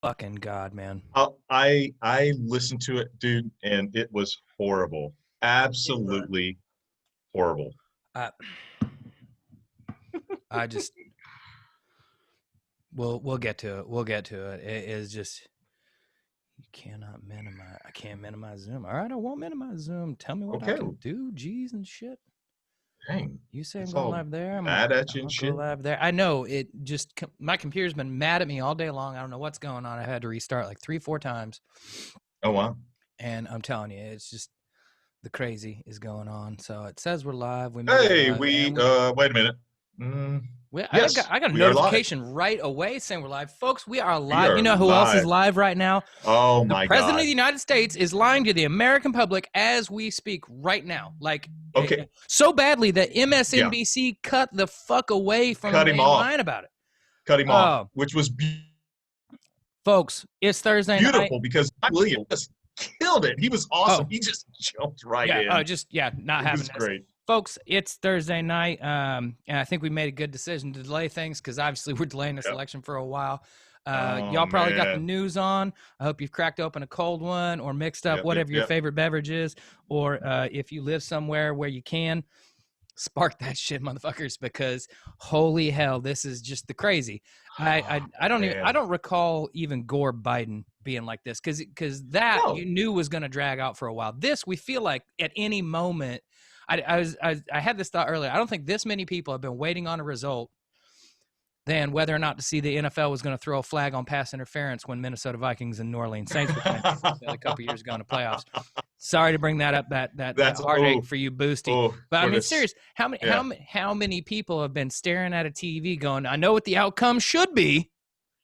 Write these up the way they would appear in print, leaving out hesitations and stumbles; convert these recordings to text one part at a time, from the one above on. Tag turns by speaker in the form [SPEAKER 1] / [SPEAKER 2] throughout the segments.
[SPEAKER 1] fucking God, man.
[SPEAKER 2] I listened to it, dude, and it was horrible. Absolutely horrible.
[SPEAKER 1] I I just we'll get to it. We'll get to it. It is just you cannot minimize. I can't minimize Zoom. All right, I won't minimize Zoom. Tell me what I
[SPEAKER 2] Okay,
[SPEAKER 1] can do. Geez and shit.
[SPEAKER 2] dang,
[SPEAKER 1] You say I'm
[SPEAKER 2] it's
[SPEAKER 1] going
[SPEAKER 2] all
[SPEAKER 1] live there.
[SPEAKER 2] bad at you and
[SPEAKER 1] I'll go
[SPEAKER 2] shit.
[SPEAKER 1] live there. I know it. Just my computer's been mad at me all day long. I don't know what's going on. I had to restart like 3, 4 times,
[SPEAKER 2] Oh wow.
[SPEAKER 1] and I'm telling you, it's just the crazy is going on. So it says we're live. We made it
[SPEAKER 2] Hey,
[SPEAKER 1] live,
[SPEAKER 2] we
[SPEAKER 1] and we
[SPEAKER 2] wait a minute. Mm,
[SPEAKER 1] I got
[SPEAKER 2] yes,
[SPEAKER 1] I got a
[SPEAKER 2] we are live.
[SPEAKER 1] notification right away saying we're live. Folks, we are
[SPEAKER 2] We
[SPEAKER 1] live. You
[SPEAKER 2] are
[SPEAKER 1] know who else is
[SPEAKER 2] live.
[SPEAKER 1] live right now?
[SPEAKER 2] Oh
[SPEAKER 1] The
[SPEAKER 2] my
[SPEAKER 1] President of
[SPEAKER 2] God.
[SPEAKER 1] the United States is lying to the American public as we speak right now. Like
[SPEAKER 2] Okay,
[SPEAKER 1] so badly that
[SPEAKER 2] yeah,
[SPEAKER 1] MSNBC cut the fuck away from him
[SPEAKER 2] cut him
[SPEAKER 1] and
[SPEAKER 2] off.
[SPEAKER 1] lying about it.
[SPEAKER 2] Cut him off,
[SPEAKER 1] Oh,
[SPEAKER 2] which was
[SPEAKER 1] folks, it's Thursday night.
[SPEAKER 2] beautiful because William just killed it. He was awesome.
[SPEAKER 1] Oh,
[SPEAKER 2] He just jumped right
[SPEAKER 1] yeah,
[SPEAKER 2] in.
[SPEAKER 1] just yeah, not
[SPEAKER 2] It
[SPEAKER 1] having
[SPEAKER 2] was
[SPEAKER 1] this.
[SPEAKER 2] great.
[SPEAKER 1] Folks, it's Thursday night, and I think we made a good decision to delay things because obviously we're delaying this
[SPEAKER 2] Yep.
[SPEAKER 1] election for a while.
[SPEAKER 2] Oh
[SPEAKER 1] Y'all probably got the
[SPEAKER 2] man.
[SPEAKER 1] news on. I hope you've cracked open a cold one or mixed up
[SPEAKER 2] Yep, yep,
[SPEAKER 1] whatever your
[SPEAKER 2] yep.
[SPEAKER 1] favorite beverage is, or if you live somewhere where you can, spark that shit, motherfuckers, because holy hell, this is just the crazy. I don't even I
[SPEAKER 2] Man.
[SPEAKER 1] don't recall even Gore Biden being like this because that you
[SPEAKER 2] No.
[SPEAKER 1] knew was going to drag out for a while. This we feel like at any moment. I had this thought earlier. I don't think this many people have been waiting on a result than whether or not to see the NFL was going to throw a flag on pass interference when Minnesota Vikings and New Orleans Saints were playing a couple years ago in the playoffs. Sorry to bring that up, that
[SPEAKER 2] That's
[SPEAKER 1] heartache for you, Boosty.
[SPEAKER 2] oh
[SPEAKER 1] But I
[SPEAKER 2] for
[SPEAKER 1] mean,
[SPEAKER 2] this.
[SPEAKER 1] serious, how many
[SPEAKER 2] Yeah.
[SPEAKER 1] how many people have been staring at a TV going, I know what the outcome should be.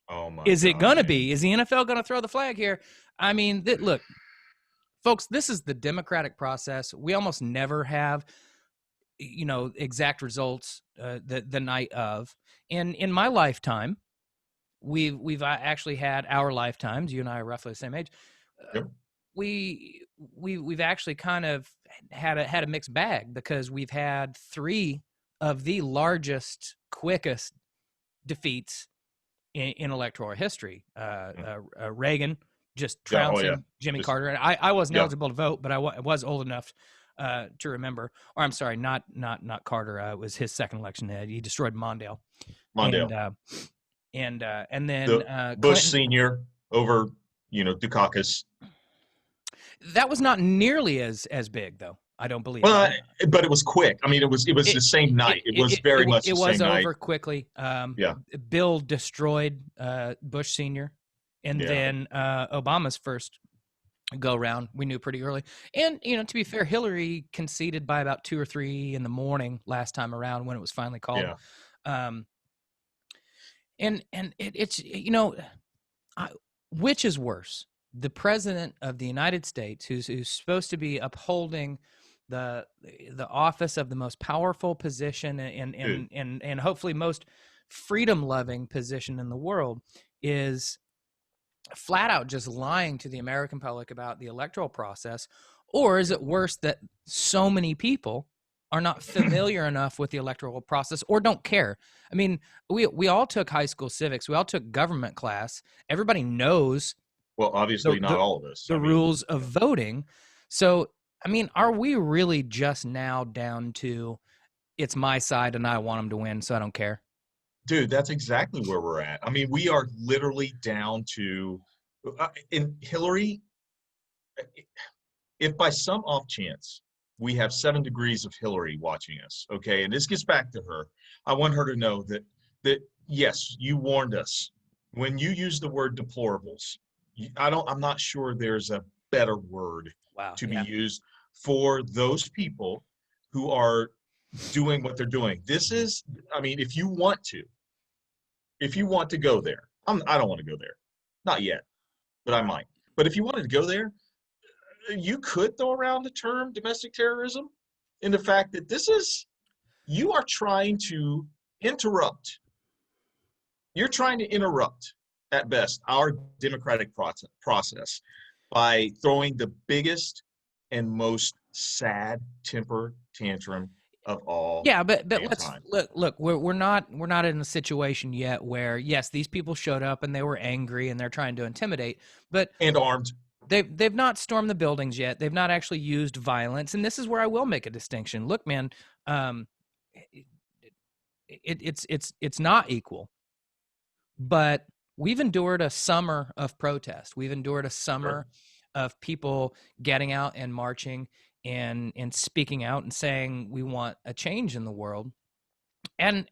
[SPEAKER 2] Oh my
[SPEAKER 1] Is it
[SPEAKER 2] God,
[SPEAKER 1] going to
[SPEAKER 2] man.
[SPEAKER 1] be? Is the NFL going to throw the flag here? I mean, look, folks, this is the democratic process. We almost never have exact results the night of. And in my lifetime, we've actually had our lifetimes. You and I are roughly the same age.
[SPEAKER 2] Yep.
[SPEAKER 1] We've actually kind of had a mixed bag because we've had 3 of the largest, quickest defeats in electoral history. Reagan just
[SPEAKER 2] Yeah. Oh yeah.
[SPEAKER 1] trouncing Jimmy
[SPEAKER 2] Just
[SPEAKER 1] Carter. And I wasn't
[SPEAKER 2] yeah.
[SPEAKER 1] eligible to vote, but I was old enough to remember. Or I'm sorry, not Carter. It was his second election. He destroyed Mondale, and
[SPEAKER 2] Mondale.
[SPEAKER 1] and then
[SPEAKER 2] The Bush
[SPEAKER 1] Clinton.
[SPEAKER 2] Senior over, Dukakis.
[SPEAKER 1] That was not nearly as big, though. I don't believe.
[SPEAKER 2] Well, but it was quick. I mean, it was the same night. It was very much
[SPEAKER 1] It
[SPEAKER 2] the
[SPEAKER 1] was
[SPEAKER 2] same night.
[SPEAKER 1] over quickly.
[SPEAKER 2] Yeah.
[SPEAKER 1] Bill destroyed Bush Senior, and
[SPEAKER 2] Yeah.
[SPEAKER 1] then Obama's first go round we knew pretty early. And to be fair, Hillary conceded by about 2 or 3 in the morning last time around when it was finally called.
[SPEAKER 2] Yeah.
[SPEAKER 1] Um, it's which is worse, the president of the United States, who's supposed to be upholding the office of the most powerful position
[SPEAKER 2] Dude.
[SPEAKER 1] and hopefully most freedom loving position in the world, is flat out just lying to the American public about the electoral process? Or is it worse that so many people are not familiar enough with the electoral process or don't care? I mean, we all took high school civics. We all took government class. Everybody knows
[SPEAKER 2] Well,
[SPEAKER 1] the
[SPEAKER 2] obviously not
[SPEAKER 1] the,
[SPEAKER 2] all of us.
[SPEAKER 1] the
[SPEAKER 2] I mean,
[SPEAKER 1] rules of voting. So, I mean, are we really just now down to it's my side and I want them to win, so I don't care?
[SPEAKER 2] dude, that's exactly where we're at. I mean, we are literally down to in Hillary. If by some off chance we have 7 degrees of Hillary watching us, okay, and this gets back to her, I want her to know that yes, you warned us when you use the word deplorables. I'm not sure there's a better word
[SPEAKER 1] Wow.
[SPEAKER 2] to be
[SPEAKER 1] Yeah.
[SPEAKER 2] used for those people who are doing what they're doing. This is, I mean, if you want to go there, I don't want to go there, not yet, but I might. But if you wanted to go there, you could throw around the term domestic terrorism in the fact that you are trying to interrupt. You're trying to interrupt, at best, our democratic process by throwing the biggest and most sad temper tantrum of all
[SPEAKER 1] Yeah, but
[SPEAKER 2] damn
[SPEAKER 1] let's
[SPEAKER 2] time.
[SPEAKER 1] look. We're not in a situation yet where yes, these people showed up and they were angry and they're trying to intimidate, but
[SPEAKER 2] And armed.
[SPEAKER 1] they've not stormed the buildings yet. They've not actually used violence, and this is where I will make a distinction. Look, man, um, it's not equal, but we've endured a summer of protest. We've endured a summer of people getting out and marching and speaking out and saying we want a change in the world. And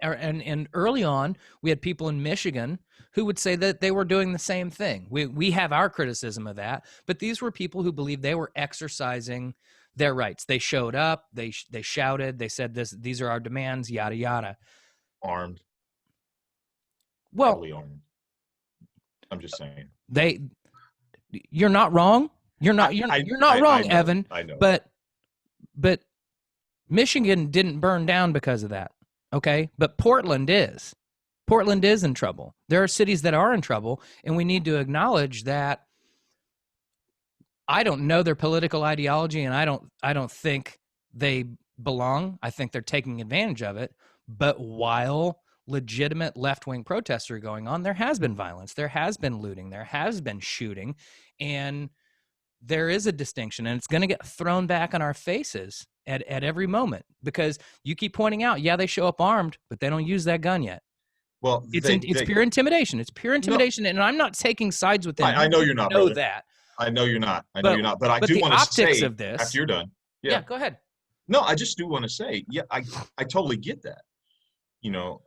[SPEAKER 1] early on, we had people in Michigan who would say that they were doing the same thing. We have our criticism of that, but these were people who believed they were exercising their rights. They showed up, they shouted, they said these are our demands, yada yada.
[SPEAKER 2] Armed.
[SPEAKER 1] Well,
[SPEAKER 2] Heavily armed. I'm just saying.
[SPEAKER 1] You're not wrong. You're not wrong,
[SPEAKER 2] know,
[SPEAKER 1] Evan.
[SPEAKER 2] I know.
[SPEAKER 1] But Michigan didn't burn down because of that. Okay? But Portland is. Portland is in trouble. There are cities that are in trouble, and we need to acknowledge that. I don't know their political ideology, and I don't think they belong. I think they're taking advantage of it. But while legitimate left-wing protests are going on, there has been violence, there has been looting, there has been shooting, and there is a distinction, and it's going to get thrown back on our faces at every moment because you keep pointing out, yeah, they show up armed, but they don't use that gun yet.
[SPEAKER 2] Well,
[SPEAKER 1] It's pure intimidation. It's pure intimidation, no, and I'm not taking sides with them.
[SPEAKER 2] I know you're not.
[SPEAKER 1] Know
[SPEAKER 2] brother.
[SPEAKER 1] that.
[SPEAKER 2] I know you're not. I know you're not. But I do want to say
[SPEAKER 1] of this,
[SPEAKER 2] after you're done.
[SPEAKER 1] Yeah, go ahead.
[SPEAKER 2] No, I just do want to say, yeah, I totally get that. You know,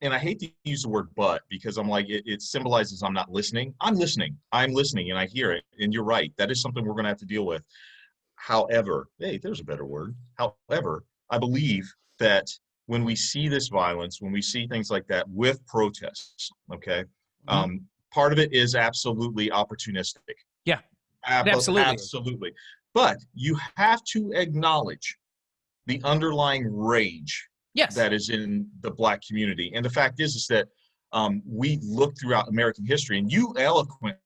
[SPEAKER 2] and I hate to use the word "but" because I'm like it symbolizes I'm not listening. I'm listening, and I hear it. And you're right. That is something we're going to have to deal with. However, hey, there's a better word. However, I believe that when we see this violence, when we see things like that with protests, okay, part of it is absolutely opportunistic.
[SPEAKER 1] Yeah, absolutely.
[SPEAKER 2] Absolutely. But you have to acknowledge the underlying rage that is in the Black community. And the fact is that we look throughout American history, and you eloquent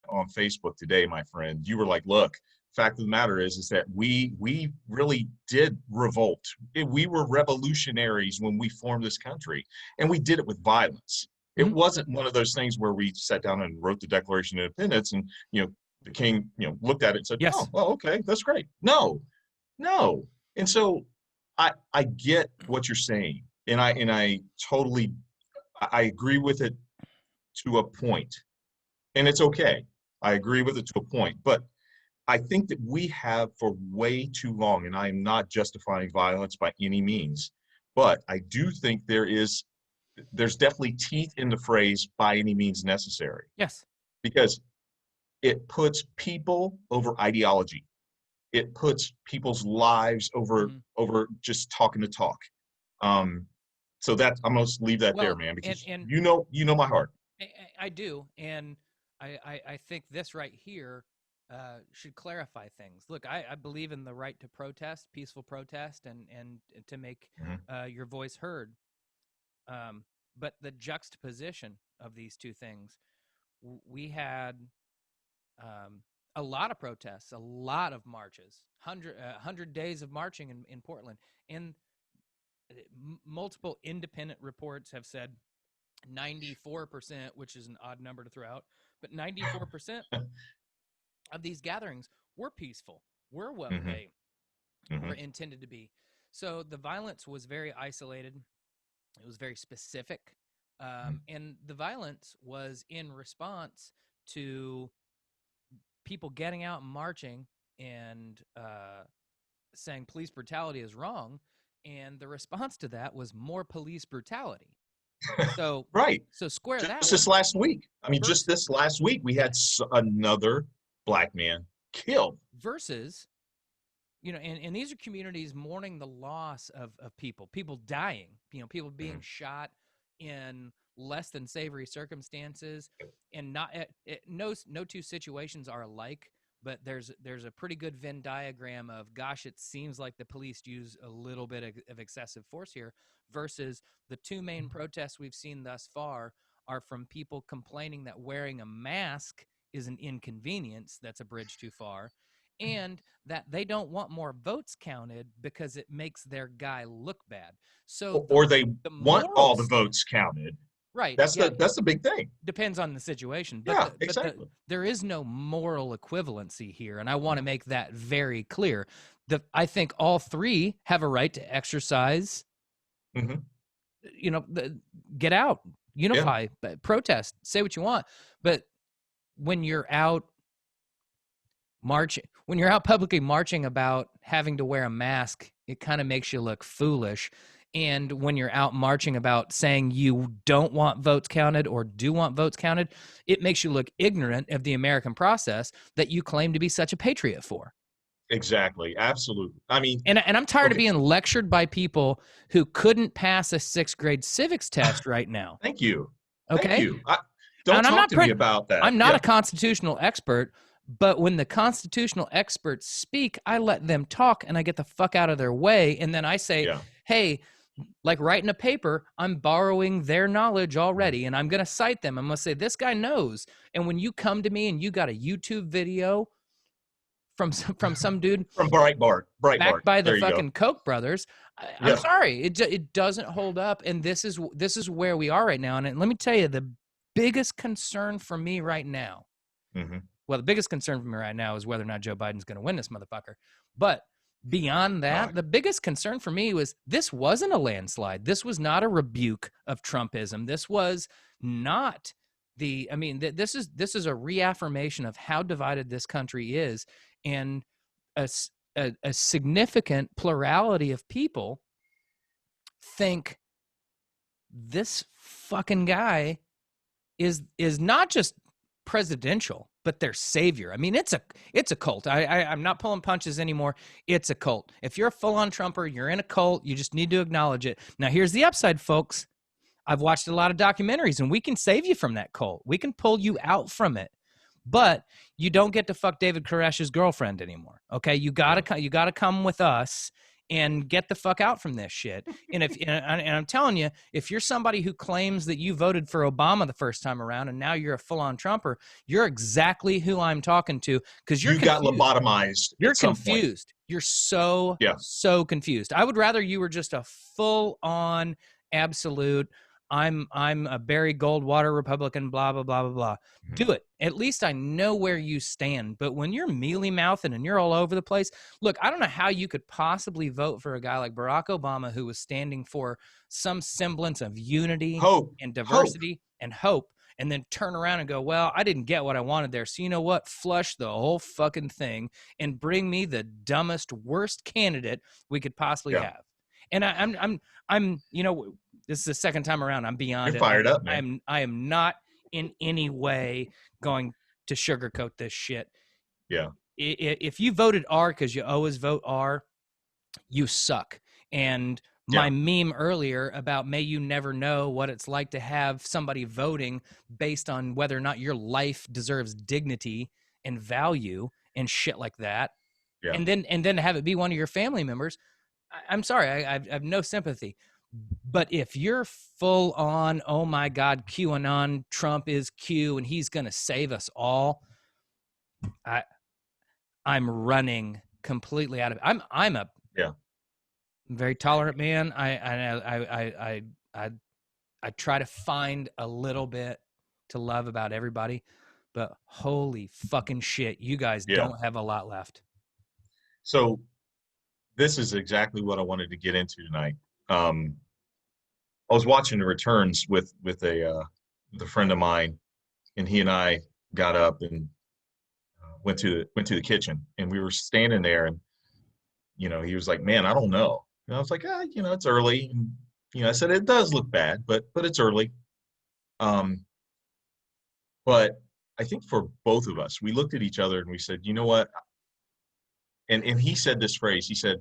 [SPEAKER 2] on Facebook today, my friend, you were like, look, fact of the matter is that we really did revolt. We were revolutionaries when we formed this country, and we did it with violence. It wasn't one of those things where we sat down and wrote the Declaration of Independence and, the king, looked at it and said,
[SPEAKER 1] yes.
[SPEAKER 2] Oh, well, okay, that's great. No. And so I get what you're saying. And I totally, I agree with it to a point, and it's okay. I agree with it to a point, but I think that we have for way too long, and I am not justifying violence by any means, but I do think there's definitely teeth in the phrase "by any means necessary."
[SPEAKER 1] Yes.
[SPEAKER 2] Because it puts people over ideology. It puts people's lives over just talking to talk. So that I'm gonna leave that there, man, because and you know my heart.
[SPEAKER 1] I do, and I think this right here should clarify things. Look, I believe in the right to protest, peaceful protest, and to make your voice heard. But the juxtaposition of these two things, we had a lot of protests, a lot of marches, 100 days of marching in Portland, and multiple independent reports have said 94%, which is an odd number to throw out, but 94% of these gatherings were peaceful, were what they were intended to be. So the violence was very isolated. It was very specific. And the violence was in response to people getting out and marching and saying police brutality is wrong. And the response to that was more police brutality. So
[SPEAKER 2] right.
[SPEAKER 1] So square
[SPEAKER 2] just
[SPEAKER 1] that.
[SPEAKER 2] Just this last week. I mean, just this last week, we had another Black man killed.
[SPEAKER 1] Versus, and these are communities mourning the loss of people dying, people being shot in less than savory circumstances, and not no two situations are alike. But there's a pretty good Venn diagram of, gosh, it seems like the police use a little bit of excessive force here, versus the two main protests we've seen thus far are from people complaining that wearing a mask is an inconvenience, that's a bridge too far, and that they don't want more votes counted because it makes their guy look bad. So
[SPEAKER 2] Or they
[SPEAKER 1] the
[SPEAKER 2] want
[SPEAKER 1] moral
[SPEAKER 2] all the
[SPEAKER 1] stand,
[SPEAKER 2] votes counted.
[SPEAKER 1] right?
[SPEAKER 2] That's
[SPEAKER 1] Yeah,
[SPEAKER 2] the big thing.
[SPEAKER 1] depends on the situation, but
[SPEAKER 2] Yeah, exactly.
[SPEAKER 1] there is no moral equivalency here, and I want to make that very clear. I think all three have a right to exercise.
[SPEAKER 2] Hmm.
[SPEAKER 1] You know, get out,
[SPEAKER 2] Yeah.
[SPEAKER 1] unify, protest, say what you want, but when you're out when you're out publicly marching about having to wear a mask, it kind of makes you look foolish. And when you're out marching about saying you don't want votes counted or do want votes counted, it makes you look ignorant of the American process that you claim to be such a patriot for.
[SPEAKER 2] Exactly. Absolutely. I mean,
[SPEAKER 1] And I'm tired of
[SPEAKER 2] okay.
[SPEAKER 1] being lectured by people who couldn't pass a 6th grade civics test right now.
[SPEAKER 2] Thank you. Thank
[SPEAKER 1] Okay?
[SPEAKER 2] you. Don't
[SPEAKER 1] And
[SPEAKER 2] talk to me about that.
[SPEAKER 1] I'm not
[SPEAKER 2] Yeah.
[SPEAKER 1] a constitutional expert, but when the constitutional experts speak, I let them talk and I get the fuck out of their way. And then I say,
[SPEAKER 2] Yeah.
[SPEAKER 1] hey, like writing a paper, I'm borrowing their knowledge already and I'm going to cite them. I'm going to say, this guy knows. And when you come to me and you got a YouTube video from some dude
[SPEAKER 2] From Breitbart. Breitbart.
[SPEAKER 1] backed by the
[SPEAKER 2] There you go.
[SPEAKER 1] fucking Koch brothers, I'm
[SPEAKER 2] Yeah.
[SPEAKER 1] sorry, it doesn't hold up. And this is where we are right now. And let me tell you, the biggest concern for me right now,
[SPEAKER 2] Hmm.
[SPEAKER 1] well, the biggest concern for me right now is whether or not Joe Biden's going to win this motherfucker. But beyond that, the biggest concern for me was this wasn't a landslide. This was not a rebuke of Trumpism. This was not this is a reaffirmation of how divided this country is, and a significant plurality of people think this fucking guy is not just presidential, but their savior. I mean, it's a cult. I'm not pulling punches anymore. It's a cult. If you're a full-on Trumper, you're in a cult. You just need to acknowledge it. Now, here's the upside, folks. I've watched a lot of documentaries, and we can save you from that cult. We can pull you out from it. But you don't get to fuck David Koresh's girlfriend anymore. Okay, you gotta come with us and get the fuck out from this shit. And I'm telling you, if you're somebody who claims that you voted for Obama the first time around and now you're a full-on Trumper, you're exactly who I'm talking to, because
[SPEAKER 2] You got lobotomized.
[SPEAKER 1] You're
[SPEAKER 2] at some point.
[SPEAKER 1] confused. You're so
[SPEAKER 2] Yeah.
[SPEAKER 1] so confused. I would rather you were just a full-on absolute, I'm a Barry Goldwater Republican, blah, blah, blah, blah, blah. Do it. At least I know where you stand. But when you're mealy-mouthing and you're all over the place, look, I don't know how you could possibly vote for a guy like Barack Obama, who was standing for some semblance of unity and diversity and hope, and then turn around and go, well, I didn't get what I wanted there. So you know what? Flush the whole fucking thing and bring me the dumbest, worst candidate we could possibly have. And I'm this is the second time around. I'm beyond
[SPEAKER 2] You're fired up,
[SPEAKER 1] man. I am not in any way going to sugarcoat this shit.
[SPEAKER 2] Yeah.
[SPEAKER 1] If you voted R because you always vote R, you suck. And my meme earlier about may you never know what it's like to have somebody voting based on whether or not your life deserves dignity and value and shit like that. Yeah. And then have it be one of your family members. I'm sorry, I have no sympathy. But if you're full on, oh my God, QAnon, Trump is Q and he's going to save us all, I'm running completely out of it. I'm a very tolerant man. I try to find a little bit to love about everybody, but holy fucking shit, you guys don't have a lot left.
[SPEAKER 2] So this is exactly what I wanted to get into tonight. I was watching the returns with a friend of mine, and he and I got up and went to the kitchen, and we were standing there, and he was like, "Man, I don't know." And I was like, it's early, and I said it does look bad, but it's early. But I think for both of us, we looked at each other and we said, you know what? And he said this phrase. He said,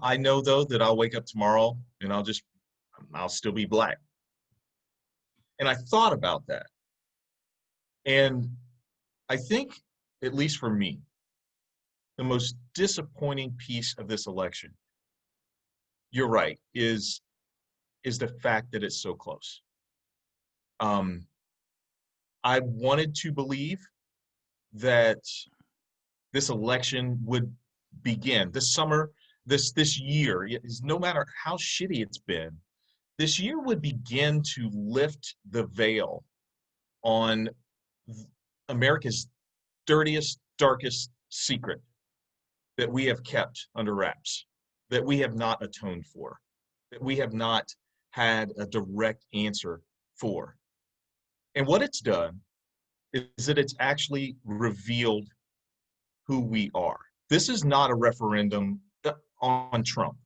[SPEAKER 2] I know though that I'll wake up tomorrow and I'll still be black. And I thought about that. And I think, at least for me, the most disappointing piece of this election, you're right, is the fact that it's so close. I wanted to believe that this election would begin this summer, this year, no matter how shitty it's been, this year would begin to lift the veil on America's dirtiest, darkest secret that we have kept under wraps, that we have not atoned for, that we have not had a direct answer for. And what it's done is that it's actually revealed who we are. This is not a referendum on Trump.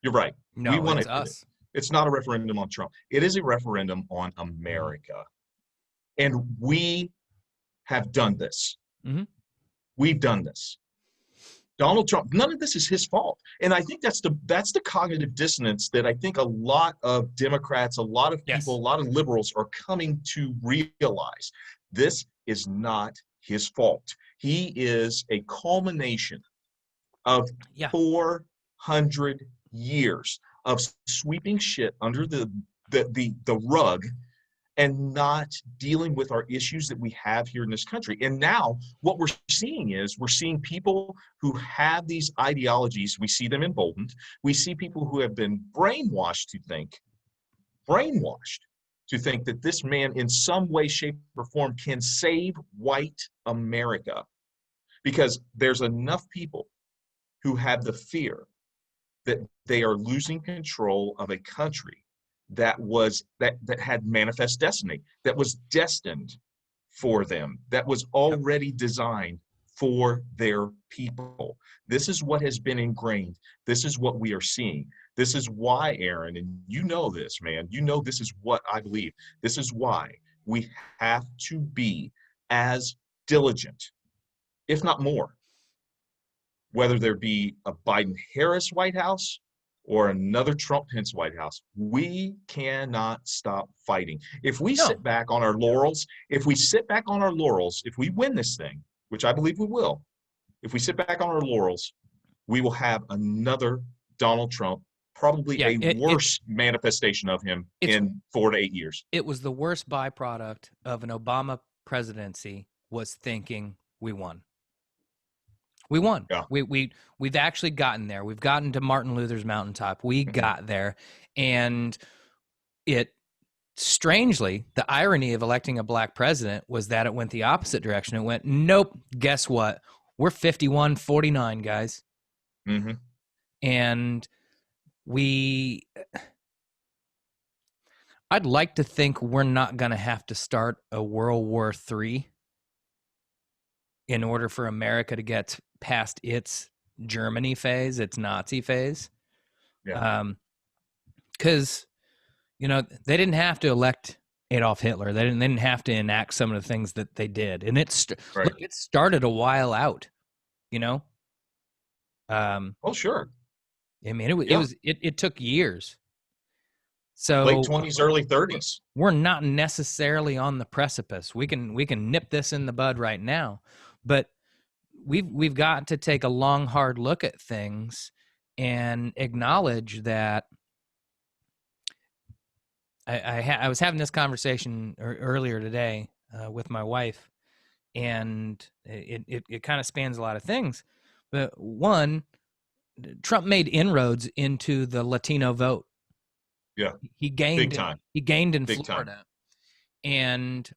[SPEAKER 2] You're right.
[SPEAKER 1] No,
[SPEAKER 2] we want
[SPEAKER 1] it's us.
[SPEAKER 2] It's not a referendum on Trump. It is a referendum on America. And we have done this.
[SPEAKER 1] Mm-hmm.
[SPEAKER 2] We've done this. Donald Trump, none of this is his fault. And I think that's the cognitive dissonance that I think a lot of Democrats, a lot of people, a lot of liberals are coming to realize. This is not his fault. He is a culmination of 400 years of sweeping shit under the rug and not dealing with our issues that we have here in this country. And now what we're seeing people who have these ideologies. We see them emboldened. We see people who have been brainwashed to think that this man in some way, shape, or form can save white America. Because there's enough people who have the fear that they are losing control of a country that had manifest destiny, that was destined for them, that was already designed for their people. This is what has been ingrained. This is what we are seeing. This is why, Aaron, and you know this, man, you know this is what I believe. This is why we have to be as diligent, if not more, whether there be a Biden-Harris White House or another Trump-Pence White House. We cannot stop fighting. If we sit back on our laurels, if we win this thing, which I believe we will, if we sit back on our laurels, we will have another Donald Trump, probably worse manifestation of him in 4 to 8 years.
[SPEAKER 1] It was the worst byproduct of an Obama presidency was thinking we won. We won.
[SPEAKER 2] Yeah.
[SPEAKER 1] We've actually gotten there. We've gotten to Martin Luther's mountaintop. We got there. And it strangely, the irony of electing a black president was that it went the opposite direction. It went, nope, guess what? We're 51-49, guys.
[SPEAKER 2] Mm-hmm.
[SPEAKER 1] And I'd like to think we're not going to have to start a World War III in order for America to get past its Germany phase, its Nazi phase.
[SPEAKER 2] Yeah.
[SPEAKER 1] Because, they didn't have to elect Adolf Hitler. They didn't have to enact some of the things that they did. And it started a while out, Oh,
[SPEAKER 2] sure.
[SPEAKER 1] I mean, it took years. So
[SPEAKER 2] late 20s, early 30s.
[SPEAKER 1] We're not necessarily on the precipice. We can nip this in the bud right now, but we've got to take a long, hard look at things and acknowledge that. I was having this conversation earlier today with my wife, and it kind of spans a lot of things. But one, Trump made inroads into the Latino vote.
[SPEAKER 2] Yeah,
[SPEAKER 1] he gained
[SPEAKER 2] big time.
[SPEAKER 1] He gained in
[SPEAKER 2] big
[SPEAKER 1] Florida,
[SPEAKER 2] time.
[SPEAKER 1] And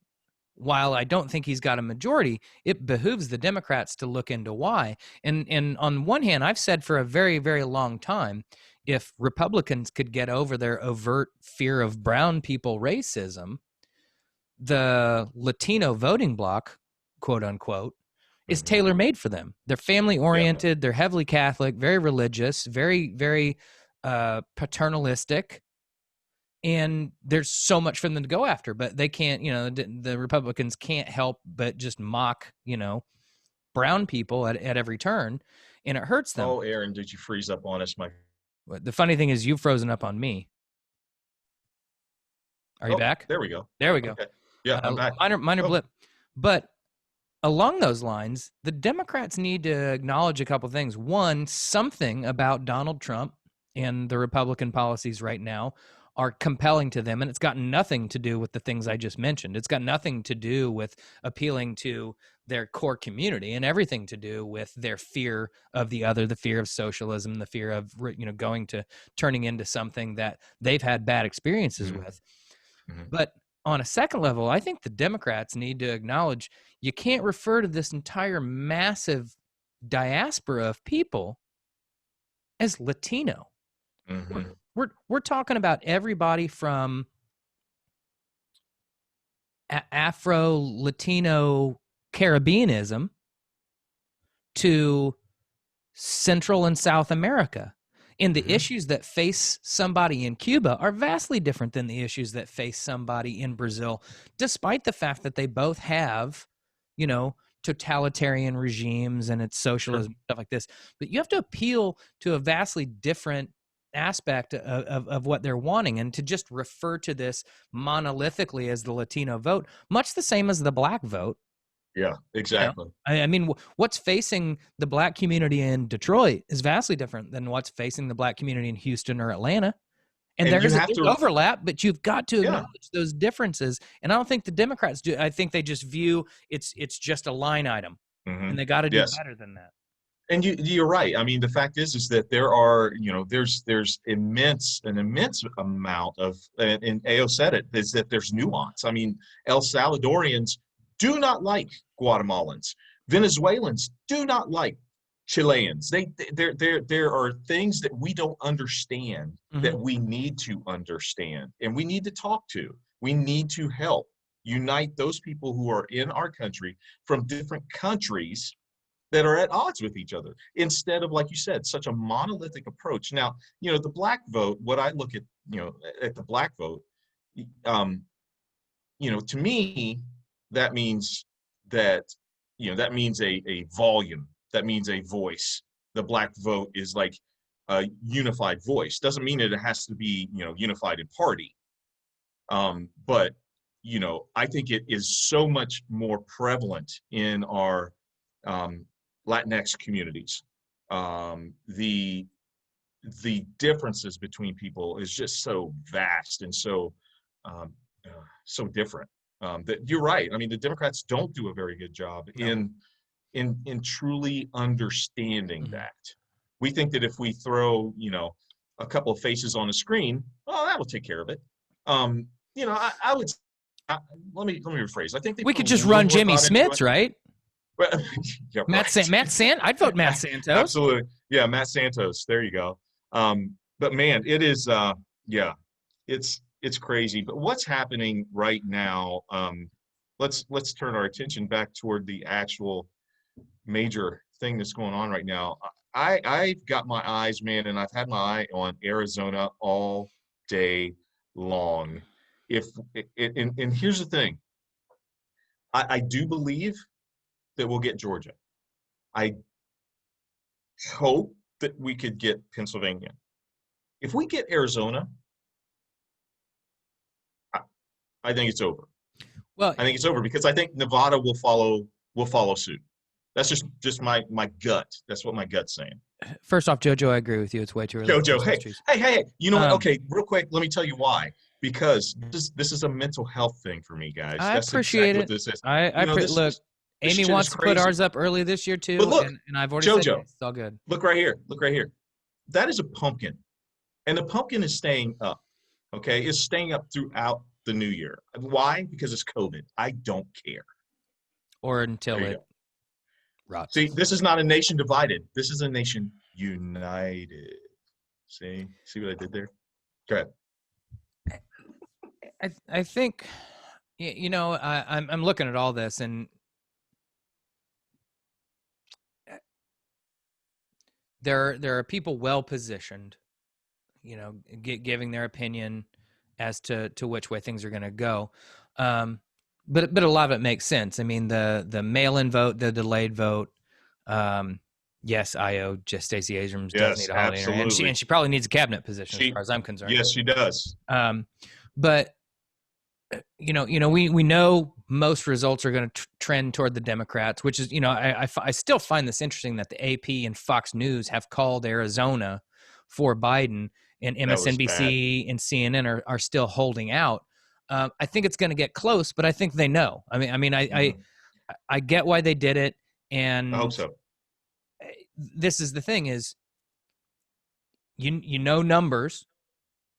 [SPEAKER 1] while I don't think he's got a majority, it behooves the Democrats to look into why. And on one hand, I've said for a very, very long time, if Republicans could get over their overt fear of brown people racism, the Latino voting bloc, quote unquote, is tailor-made for them. They're family-oriented. They're heavily Catholic, very religious, very, very paternalistic. And there's so much for them to go after, but they can't, the Republicans can't help but just mock, brown people at every turn, and it hurts them.
[SPEAKER 2] Oh, Aaron, did you freeze up on us, my?
[SPEAKER 1] The funny thing is you've frozen up on me. Are you back?
[SPEAKER 2] There we go.
[SPEAKER 1] There we go.
[SPEAKER 2] Okay. Yeah, I'm back.
[SPEAKER 1] Minor blip. But along those lines, the Democrats need to acknowledge a couple things. One, something about Donald Trump and the Republican policies right now are compelling to them, and it's got nothing to do with the things I just mentioned. It's got nothing to do with appealing to their core community, and everything to do with their fear of the other, the fear of socialism, the fear of turning into something that they've had bad experiences with. But on a second level, I think the Democrats need to acknowledge you can't refer to this entire massive diaspora of people as Latino. We're talking about everybody from Afro-Latino Caribbeanism to Central and South America. And the issues that face somebody in Cuba are vastly different than the issues that face somebody in Brazil, despite the fact that they both have, totalitarian regimes and it's socialism, stuff like this. But you have to appeal to a vastly different aspect of what they're wanting, and to just refer to this monolithically as the Latino vote, much the same as the black vote.
[SPEAKER 2] Yeah, exactly.
[SPEAKER 1] I mean, what's facing the black community in Detroit is vastly different than what's facing the black community in Houston or Atlanta. And there's overlap, but you've got to acknowledge those differences. And I don't think the Democrats do. I think they just view it's just a line item, and they got to do better than that.
[SPEAKER 2] And you're right. I mean, the fact is that there are, there's an immense amount of, and Ao said it, is that there's nuance. I mean, El Salvadorians do not like Guatemalans. Venezuelans do not like Chileans. There are things that we don't understand that we need to understand, and we need to talk to. We need to help unite those people who are in our country from different countries that are at odds with each other, instead of, like you said, such a monolithic approach. Now, the black vote, what I look at, at the black vote, to me, that means that, that means a volume, that means a voice. The black vote is like a unified voice. Doesn't mean that it has to be, unified in party. But, I think it is so much more prevalent in our Latinx communities. The differences between people is just so vast and so different. That you're right. I mean, the Democrats don't do a very good job in truly understanding that. We think that if we throw, a couple of faces on a screen, well, that will take care of it. I would. Let me rephrase. I think
[SPEAKER 1] we could just run Jimmy Smits, right? Yeah, Matt Santos. I'd vote Matt Santos.
[SPEAKER 2] Absolutely. Yeah, Matt Santos. There you go. But man, it is it's crazy. But what's happening right now, let's turn our attention back toward the actual major thing that's going on right now. I've got my eyes, man, and I've had my eye on Arizona all day long. And here's the thing. I do believe that we'll get Georgia. I hope that we could get Pennsylvania. If we get Arizona, I think it's over. Well, I think it's over because I think Nevada will follow suit. That's just my gut. That's what my gut's saying.
[SPEAKER 1] First off, JoJo, I agree with you. It's way too early.
[SPEAKER 2] JoJo, hey. You know what? Okay, real quick, let me tell you why. Because this is a mental health thing for me, guys.
[SPEAKER 1] I appreciate it. What this is. Look. Amy wants to put ours up early this year too,
[SPEAKER 2] look,
[SPEAKER 1] and I've already
[SPEAKER 2] JoJo,
[SPEAKER 1] said it's all good.
[SPEAKER 2] Look right here. That is a pumpkin, and the pumpkin is staying up. Okay, it's staying up throughout the new year. Why? Because it's COVID. I don't care.
[SPEAKER 1] Or until it rots.
[SPEAKER 2] See, this is not a nation divided. This is a nation united. See what I did there? Go
[SPEAKER 1] ahead. I think, I'm looking at all this, and there are people well positioned, giving their opinion as to which way things are going to go. But a lot of it makes sense. I mean, the mail-in vote, the delayed vote. Yes, just Stacey Abrams does need a holiday, and she probably needs a cabinet position as far as I'm concerned.
[SPEAKER 2] Yes, she does.
[SPEAKER 1] But we know most results are going to trend toward the Democrats, which is, I still find this interesting that the AP and Fox News have called Arizona for Biden. and
[SPEAKER 2] That was bad.
[SPEAKER 1] MSNBC and CNN are still holding out. I think it's going to get close, but I think they know.
[SPEAKER 2] Mhm.
[SPEAKER 1] I get why they did it,
[SPEAKER 2] I hope
[SPEAKER 1] and
[SPEAKER 2] so.
[SPEAKER 1] this is the thing: is you know numbers,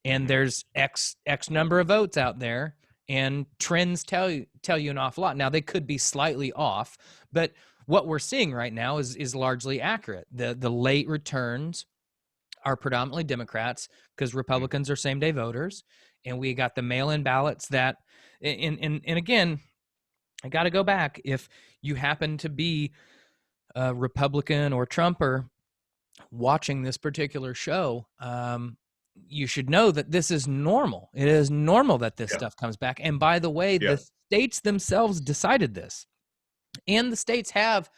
[SPEAKER 1] and
[SPEAKER 2] Mhm.
[SPEAKER 1] there's X number of votes out there, and trends tell you an awful lot. Now they could be slightly off, but what we're seeing right now is largely accurate. The late returns are predominantly Democrats because
[SPEAKER 2] Mhm.
[SPEAKER 1] Republicans are same day voters, and we got the mail in ballots that, and again, I got to go back. If you happen to be a Republican or Trumper watching this particular show, you should know that this is normal. It is normal that this
[SPEAKER 2] Yeah.
[SPEAKER 1] stuff comes back. And by the way,
[SPEAKER 2] Yeah.
[SPEAKER 1] the states themselves decided this. And the states have,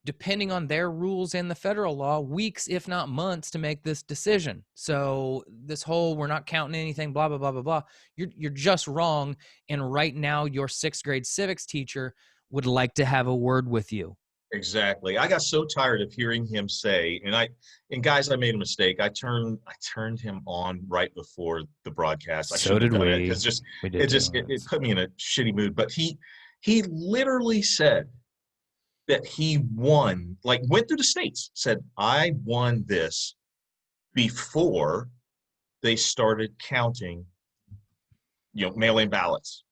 [SPEAKER 1] depending on their rules and the federal law, weeks, if not months, to make this decision. So this whole we're not counting anything, blah, blah, blah, blah, blah, you're just wrong. And right now, your sixth grade civics teacher would like to have a word with you.
[SPEAKER 2] Exactly. I got so tired of hearing him say, and guys, I made a mistake. I turned him on right before the broadcast. I
[SPEAKER 1] So
[SPEAKER 2] shouldn't have
[SPEAKER 1] did
[SPEAKER 2] done it
[SPEAKER 1] we.
[SPEAKER 2] because just
[SPEAKER 1] We
[SPEAKER 2] it
[SPEAKER 1] did too.
[SPEAKER 2] just it put me in a shitty mood. But he literally said that he won, like went through the states, said, I won this before they started counting, mail-in ballots.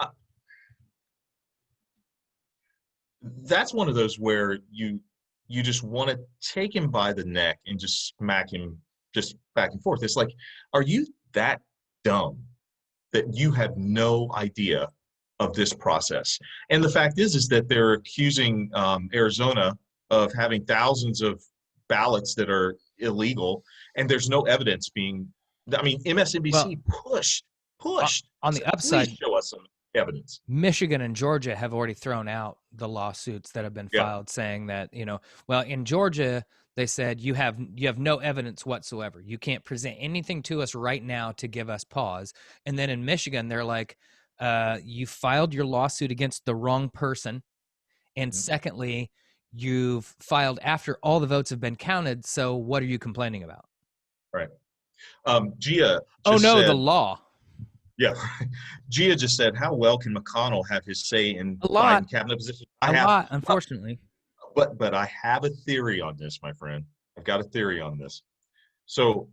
[SPEAKER 2] Uh, That's one of those where you just want to take him by the neck and just smack him just back and forth. It's like, are you that dumb that you have no idea of this process? And the fact is that they're accusing Arizona of having thousands of ballots that are illegal, and there's no evidence being. I mean,
[SPEAKER 1] Well,
[SPEAKER 2] MSNBC pushed,
[SPEAKER 1] on the
[SPEAKER 2] said, please
[SPEAKER 1] upside,
[SPEAKER 2] show us some evidence.
[SPEAKER 1] Michigan and Georgia have already thrown out the lawsuits that have been
[SPEAKER 2] Yeah.
[SPEAKER 1] filed, saying that, well, in Georgia they said you have no evidence whatsoever. You can't present anything to us right now to give us pause. And then in Michigan they're like, you filed your lawsuit against the wrong person, and
[SPEAKER 2] Mhm.
[SPEAKER 1] secondly, you've filed after all the votes have been counted. So what are you complaining about?
[SPEAKER 2] Right. Gia
[SPEAKER 1] Oh
[SPEAKER 2] just
[SPEAKER 1] no, the
[SPEAKER 2] said,
[SPEAKER 1] law.
[SPEAKER 2] yeah, Gia just said, how well can McConnell have his say in
[SPEAKER 1] A lot,
[SPEAKER 2] Biden cabinet position? Well,
[SPEAKER 1] unfortunately.
[SPEAKER 2] but I have a theory on this, my friend. I've got a theory on this. So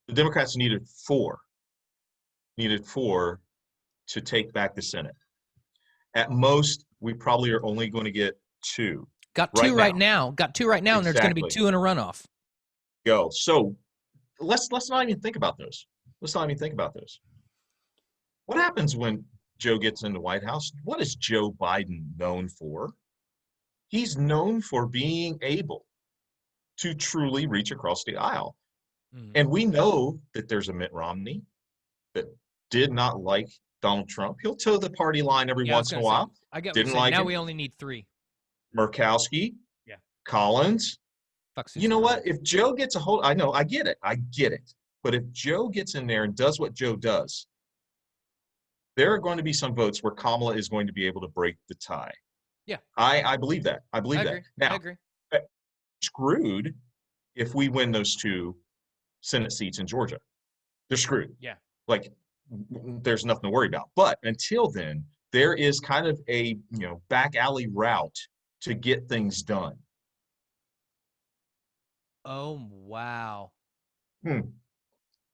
[SPEAKER 2] the Democrats needed four to take back the Senate. At most, we probably are only going to get two
[SPEAKER 1] Got
[SPEAKER 2] right
[SPEAKER 1] two right
[SPEAKER 2] now.
[SPEAKER 1] now. Got two right now, and there's going to be
[SPEAKER 2] Exactly.
[SPEAKER 1] two in a runoff.
[SPEAKER 2] Go. So let's not even think about those. Let's not even think about those. What happens when Joe gets in the White House? What is Joe Biden known for? He's known for being able to truly reach across the aisle.
[SPEAKER 1] Mhm.
[SPEAKER 2] And we know that there's a Mitt Romney that did not like Donald Trump. He'll toe the party line every
[SPEAKER 1] Yeah, I was
[SPEAKER 2] once in
[SPEAKER 1] going
[SPEAKER 2] a
[SPEAKER 1] to say,
[SPEAKER 2] while.
[SPEAKER 1] I get what you're
[SPEAKER 2] Didn't
[SPEAKER 1] saying.
[SPEAKER 2] like
[SPEAKER 1] Now
[SPEAKER 2] him.
[SPEAKER 1] we only need three.
[SPEAKER 2] Murkowski,
[SPEAKER 1] Yeah.
[SPEAKER 2] Collins.
[SPEAKER 1] Fuck
[SPEAKER 2] You
[SPEAKER 1] Susan
[SPEAKER 2] know what?
[SPEAKER 1] Collins.
[SPEAKER 2] If Joe gets a hold, I know, I get it. I get it. But if Joe gets in there and does what Joe does, there are going to be some votes where Kamala is going to be able to break the tie.
[SPEAKER 1] Yeah,
[SPEAKER 2] I believe that. I
[SPEAKER 1] I
[SPEAKER 2] believe that.
[SPEAKER 1] agree. I
[SPEAKER 2] Now,
[SPEAKER 1] agree.
[SPEAKER 2] screwed if we win those two Senate seats in Georgia. They're screwed.
[SPEAKER 1] Yeah.
[SPEAKER 2] Like, there's nothing to worry about. But until then, there is kind of a back alley route to get things done.
[SPEAKER 1] Oh, wow.
[SPEAKER 2] Hmm.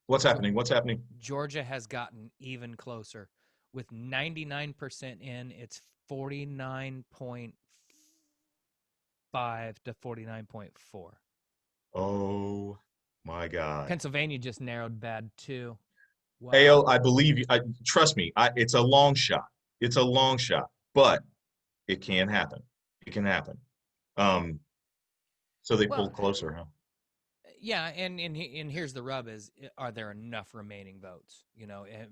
[SPEAKER 2] What's
[SPEAKER 1] Ge-
[SPEAKER 2] happening? What's happening?
[SPEAKER 1] Georgia has gotten even closer. With 99% in, it's 49.5 to 49.4.
[SPEAKER 2] Oh my God.
[SPEAKER 1] Pennsylvania just narrowed bad too. Wow.
[SPEAKER 2] AO, I believe you. Trust me. It's a long shot. It's a long shot, but it can happen. It can happen. Um, so they
[SPEAKER 1] Well,
[SPEAKER 2] pulled closer, huh?
[SPEAKER 1] yeah, and here's the rub: is are there enough remaining votes?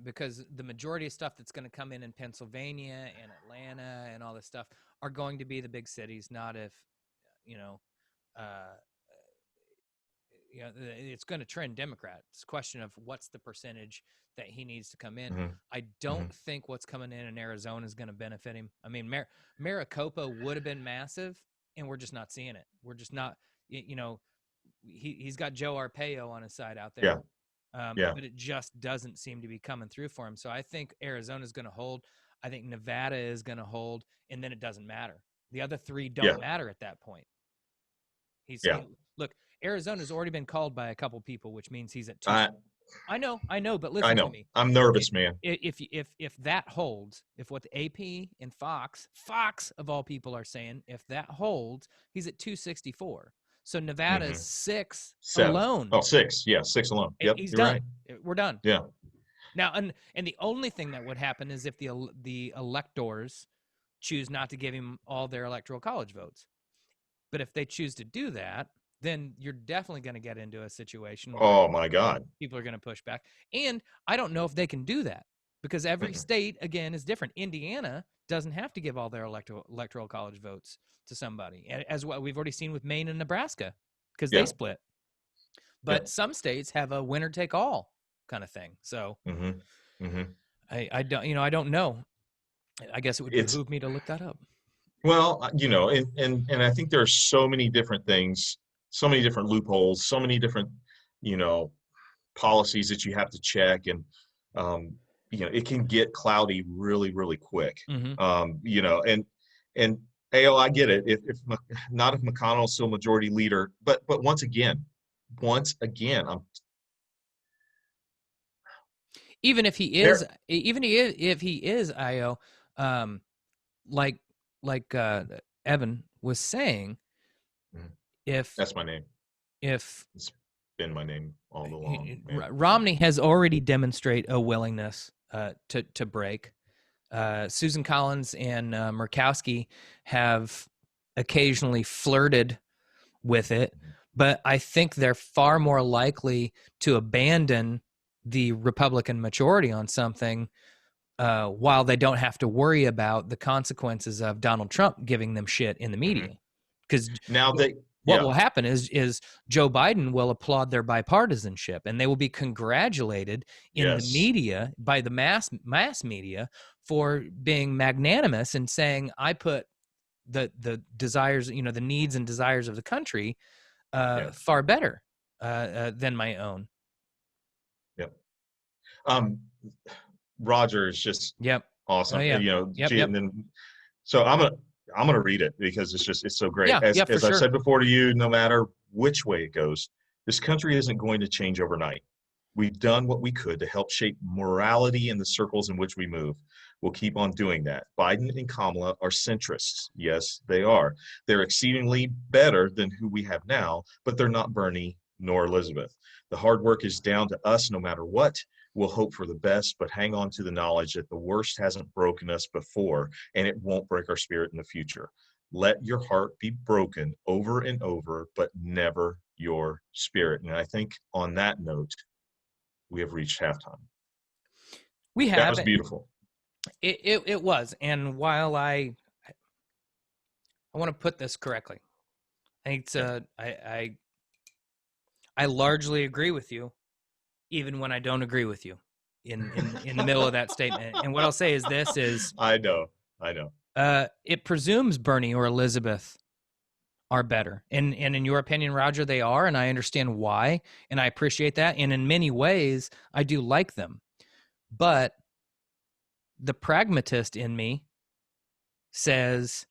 [SPEAKER 1] Because the majority of stuff that's going to come in Pennsylvania and Atlanta and all this stuff are going to be the big cities. Not if you know, uh, it's going to trend Democrat. It's a question of what's the percentage that he needs to come in.
[SPEAKER 2] Mm-hmm.
[SPEAKER 1] I
[SPEAKER 2] Mm-hmm.
[SPEAKER 1] don't think what's coming in Arizona is going to benefit him. I mean, Maricopa would have been massive, and we're just not seeing it. We're just not, you know. he's got Joe Arpaio on his side out
[SPEAKER 2] Yeah.
[SPEAKER 1] there.
[SPEAKER 2] Yeah.
[SPEAKER 1] But it just doesn't seem to be coming through for him. So I think Arizona's going to hold. I think Nevada is going to hold, and then it doesn't matter. The other three don't matter at that point. Look, Arizona's already been called by a couple people, which means he's at 2. I know, but listen to me.
[SPEAKER 2] I'm nervous, man.
[SPEAKER 1] If that holds, if what the AP and Fox of all people are saying, if that holds, he's at 264. So Nevada's 6 alone.
[SPEAKER 2] Oh, 6. Yeah, 6 alone. Yep,
[SPEAKER 1] he's done.
[SPEAKER 2] Right.
[SPEAKER 1] We're done.
[SPEAKER 2] Yeah.
[SPEAKER 1] Now, and the only thing that would happen is if the electors choose not to give him all their electoral college votes. But if they choose to do that, then you're definitely going to get into a situation where
[SPEAKER 2] oh my God,
[SPEAKER 1] people are going to push back. And I don't know if they can do that because every state, again, is different. Indiana doesn't have to give all their electoral college votes to somebody, as what we've already seen with Maine and Nebraska, because they split. But some states have a winner take all kind of thing. So I don't know. I guess it would behoove me to look that up.
[SPEAKER 2] Well, and I think there are so many different things, so many different loopholes, so many different, policies that you have to check, and it can get cloudy really, really quick. And AO, I get it. If McConnell's still majority leader, but once again, I'm
[SPEAKER 1] even if he is, if he is IO, like Evan was saying, if
[SPEAKER 2] that's my name,
[SPEAKER 1] if
[SPEAKER 2] it's been my name all along.
[SPEAKER 1] Romney has already demonstrated a willingness to break. Susan Collins and Murkowski have occasionally flirted with it, but I think they're far more likely to abandon the Republican majority on something while they don't have to worry about the consequences of Donald Trump giving them shit in the media. Because
[SPEAKER 2] now
[SPEAKER 1] what will happen is Joe Biden will applaud their bipartisanship, and they will be congratulated in the media by the mass media for being magnanimous and saying, I put the desires, the needs and desires of the country far better than my own.
[SPEAKER 2] Yep. Roger is just awesome.
[SPEAKER 1] Oh, yeah.
[SPEAKER 2] And then so I'm gonna read it because it's so great. As
[SPEAKER 1] sure.
[SPEAKER 2] I've said before to you, no matter which way it goes, this country isn't going to change overnight. We've done what we could to help shape morality in the circles in which we move. We'll keep on doing that. Biden and Kamala are centrists. Yes, they are. They're exceedingly better than who we have now, but they're not Bernie nor Elizabeth. The hard work is down to us no matter what. We'll hope for the best, but hang on to the knowledge that the worst hasn't broken us before, and it won't break our spirit in the future. Let your heart be broken over and over, but never your spirit. And I think on that note, we have reached halftime.
[SPEAKER 1] We have.
[SPEAKER 2] That was beautiful.
[SPEAKER 1] It was. And while I want to put this correctly, I think it's I largely agree with you, even when I don't agree with you in the middle of that statement. And what I'll say is this is...
[SPEAKER 2] I know.
[SPEAKER 1] It presumes Bernie or Elizabeth are better. And in your opinion, Roger, they are, and I understand why, and I appreciate that. And in many ways, I do like them. But the pragmatist in me says,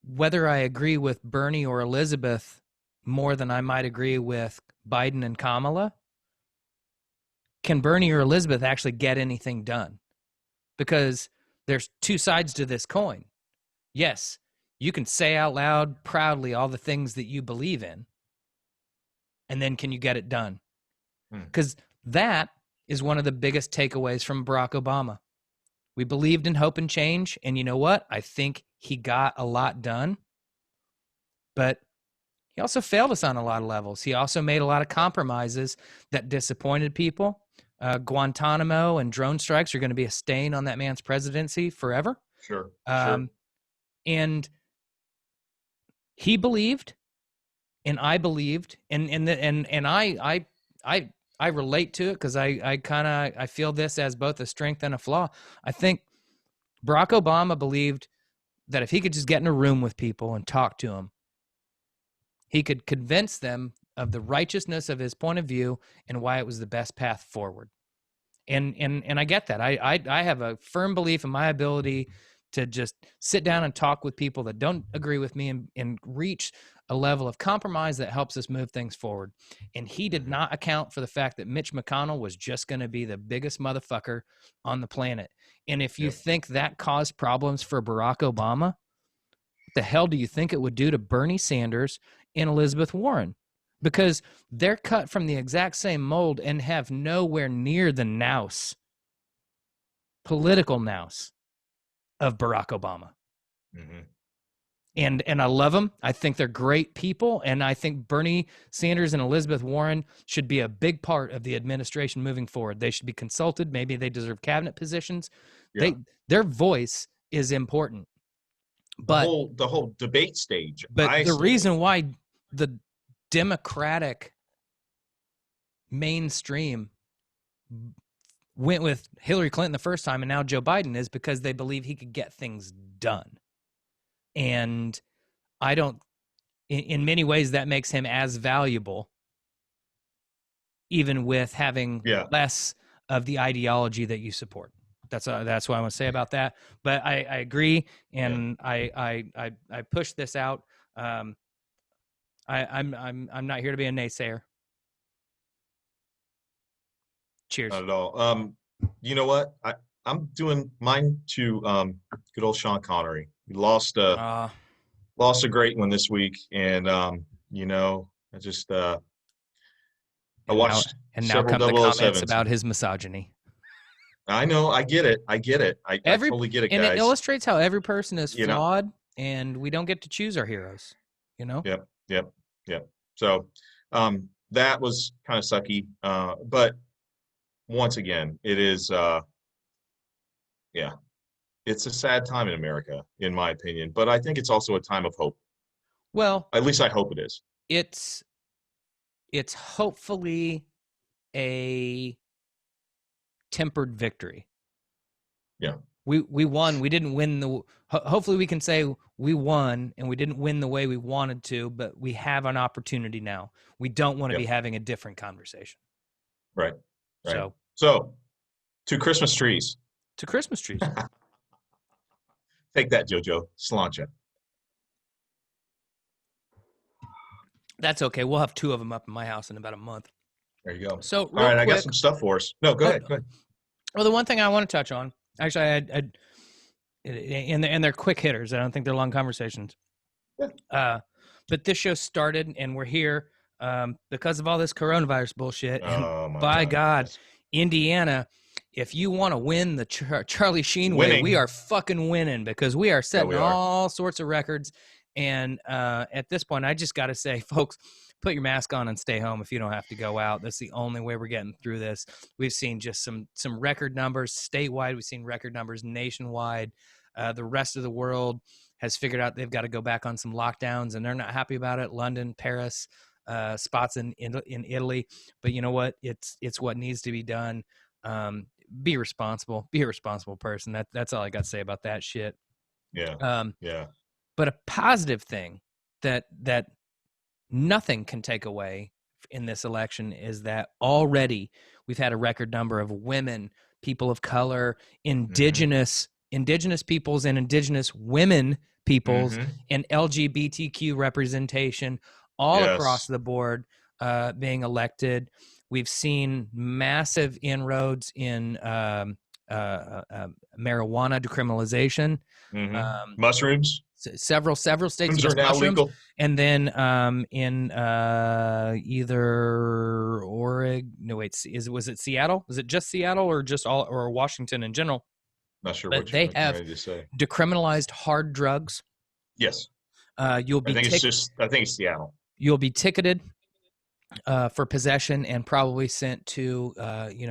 [SPEAKER 1] whether I agree with Bernie or Elizabeth more than I might agree with Biden and Kamala, can Bernie or Elizabeth actually get anything done? Because there's two sides to this coin. Yes, you can say out loud proudly all the things that you believe in, and then can you get it done? Because that is one of the biggest takeaways from Barack Obama. We believed in hope and change, and you know what? I think he got a lot done, but he also failed us on a lot of levels. He also made a lot of compromises that disappointed people. Guantanamo and drone strikes are going to be a stain on that man's presidency forever.
[SPEAKER 2] Sure.
[SPEAKER 1] And he believed, and I believed, and I relate to it because I feel this as both a strength and a flaw. I think Barack Obama believed that if he could just get in a room with people and talk to them, he could convince them of the righteousness of his point of view and why it was the best path forward. And I get that. I have a firm belief in my ability to just sit down and talk with people that don't agree with me and reach a level of compromise that helps us move things forward. And he did not account for the fact that Mitch McConnell was just going to be the biggest motherfucker on the planet. And if you think that caused problems for Barack Obama, what the hell do you think it would do to Bernie Sanders and Elizabeth Warren? Because they're cut from the exact same mold and have nowhere near the nous, political nous, of Barack Obama.
[SPEAKER 2] Mm-hmm.
[SPEAKER 1] And I love them. I think they're great people. And I think Bernie Sanders and Elizabeth Warren should be a big part of the administration moving forward. They should be consulted. Maybe they deserve cabinet positions.
[SPEAKER 2] Yeah.
[SPEAKER 1] Their voice is important. But
[SPEAKER 2] the whole debate stage.
[SPEAKER 1] But the reason why the Democratic mainstream went with Hillary Clinton the first time and now Joe Biden is because they believe he could get things done. And I don't, in many ways, that makes him as valuable, even with having less of the ideology that you support. That's what I want to say about that. But I agree, and I push this out. I'm not here to be a naysayer. Cheers.
[SPEAKER 2] Not at all. You know what? I'm doing mine to good old Sean Connery. He lost a great one this week, and you know, I just I watched
[SPEAKER 1] now come the comments about his misogyny.
[SPEAKER 2] I know, I get it. I totally get it, guys.
[SPEAKER 1] And it illustrates how every person is flawed, and we don't get to choose our heroes. You know.
[SPEAKER 2] Yep. So that was kind of sucky, but once again, it is it's a sad time in America, in my opinion, but I think it's also a time of hope.
[SPEAKER 1] Well,
[SPEAKER 2] at least I hope it is.
[SPEAKER 1] It's hopefully a tempered victory.
[SPEAKER 2] Yeah.
[SPEAKER 1] We won. We didn't win hopefully we can say we won and we didn't win the way we wanted to, but we have an opportunity now. We don't want to be having a different conversation.
[SPEAKER 2] Right.
[SPEAKER 1] So
[SPEAKER 2] to Christmas trees.
[SPEAKER 1] To Christmas trees.
[SPEAKER 2] Take that, JoJo. Sláinte.
[SPEAKER 1] That's okay. We'll have 2 of them up in my house in about a month.
[SPEAKER 2] There you go.
[SPEAKER 1] So,
[SPEAKER 2] all right, I got some stuff for us. No, go ahead.
[SPEAKER 1] Well, the one thing I want to touch on, actually, and they're quick hitters. I don't think they're long conversations.
[SPEAKER 2] Yeah.
[SPEAKER 1] But this show started, and we're here because of all this coronavirus bullshit. And by God, Indiana, if you want to win the Charlie Sheen way, we are fucking winning because we are setting all sorts of records. And at this point, I just got to say, folks, put your mask on and stay home if you don't have to go out. That's the only way we're getting through this. We've seen just some record numbers statewide. We've seen record numbers nationwide. The rest of the world has figured out they've got to go back on some lockdowns, and they're not happy about it. London, Paris, spots in Italy. But you know what? It's what needs to be done. Be responsible. Be a responsible person. That's all I got to say about that shit.
[SPEAKER 2] Yeah.
[SPEAKER 1] But a positive thing that nothing can take away in this election is that already we've had a record number of women, people of color, indigenous peoples and indigenous women peoples and LGBTQ representation all across the board being elected. We've seen massive inroads in marijuana decriminalization.
[SPEAKER 2] Mushrooms.
[SPEAKER 1] Several states
[SPEAKER 2] are now legal.
[SPEAKER 1] And then in either Oregon, was it Seattle? Was it just Seattle or just all, or Washington in general?
[SPEAKER 2] Not sure
[SPEAKER 1] but
[SPEAKER 2] what
[SPEAKER 1] they
[SPEAKER 2] you're
[SPEAKER 1] have
[SPEAKER 2] ready to say.
[SPEAKER 1] Decriminalized hard drugs.
[SPEAKER 2] Yes.
[SPEAKER 1] You'll be
[SPEAKER 2] I think it's Seattle.
[SPEAKER 1] You'll be ticketed for possession and probably sent to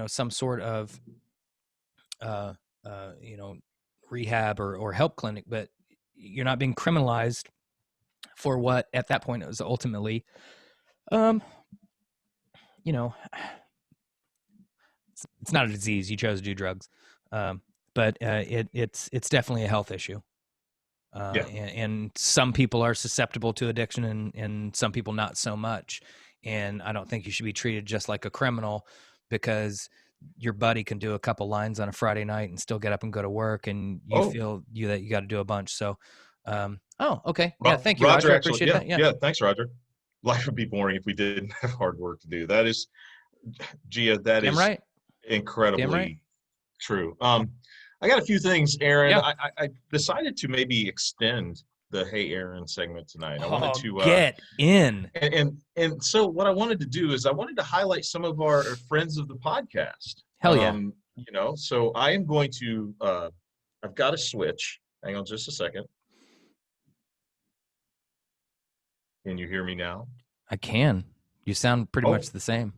[SPEAKER 1] some sort of rehab or help clinic, but you're not being criminalized for what at that point it was ultimately it's not a disease. You chose to do drugs, but it's definitely a health issue.
[SPEAKER 2] Yeah.
[SPEAKER 1] And some people are susceptible to addiction, and some people not so much. And I don't think you should be treated just like a criminal because your buddy can do a couple lines on a Friday night and still get up and go to work, and you
[SPEAKER 2] Oh,
[SPEAKER 1] feel that you got to do a bunch. So, okay, yeah,
[SPEAKER 2] Ro-
[SPEAKER 1] thank you,
[SPEAKER 2] Roger,
[SPEAKER 1] Roger. I
[SPEAKER 2] actually,
[SPEAKER 1] appreciate
[SPEAKER 2] yeah,
[SPEAKER 1] that. Yeah,
[SPEAKER 2] yeah. Thanks, Roger. Life would be boring if we didn't have hard work to do. That is, Gia, that
[SPEAKER 1] damn
[SPEAKER 2] is
[SPEAKER 1] right, damn right.
[SPEAKER 2] incredibly true. I got a few things, Aaron.
[SPEAKER 1] Yeah.
[SPEAKER 2] I decided to maybe extend the Hey Aaron segment tonight. I wanted
[SPEAKER 1] Oh,
[SPEAKER 2] to
[SPEAKER 1] get in.
[SPEAKER 2] and so what I wanted to do is I wanted to highlight some of our friends of the podcast.
[SPEAKER 1] Hell yeah.
[SPEAKER 2] So I am going to I've got a switch. Hang on just a second. Can you hear me now?
[SPEAKER 1] I can. You sound pretty
[SPEAKER 2] Oh.
[SPEAKER 1] much the same.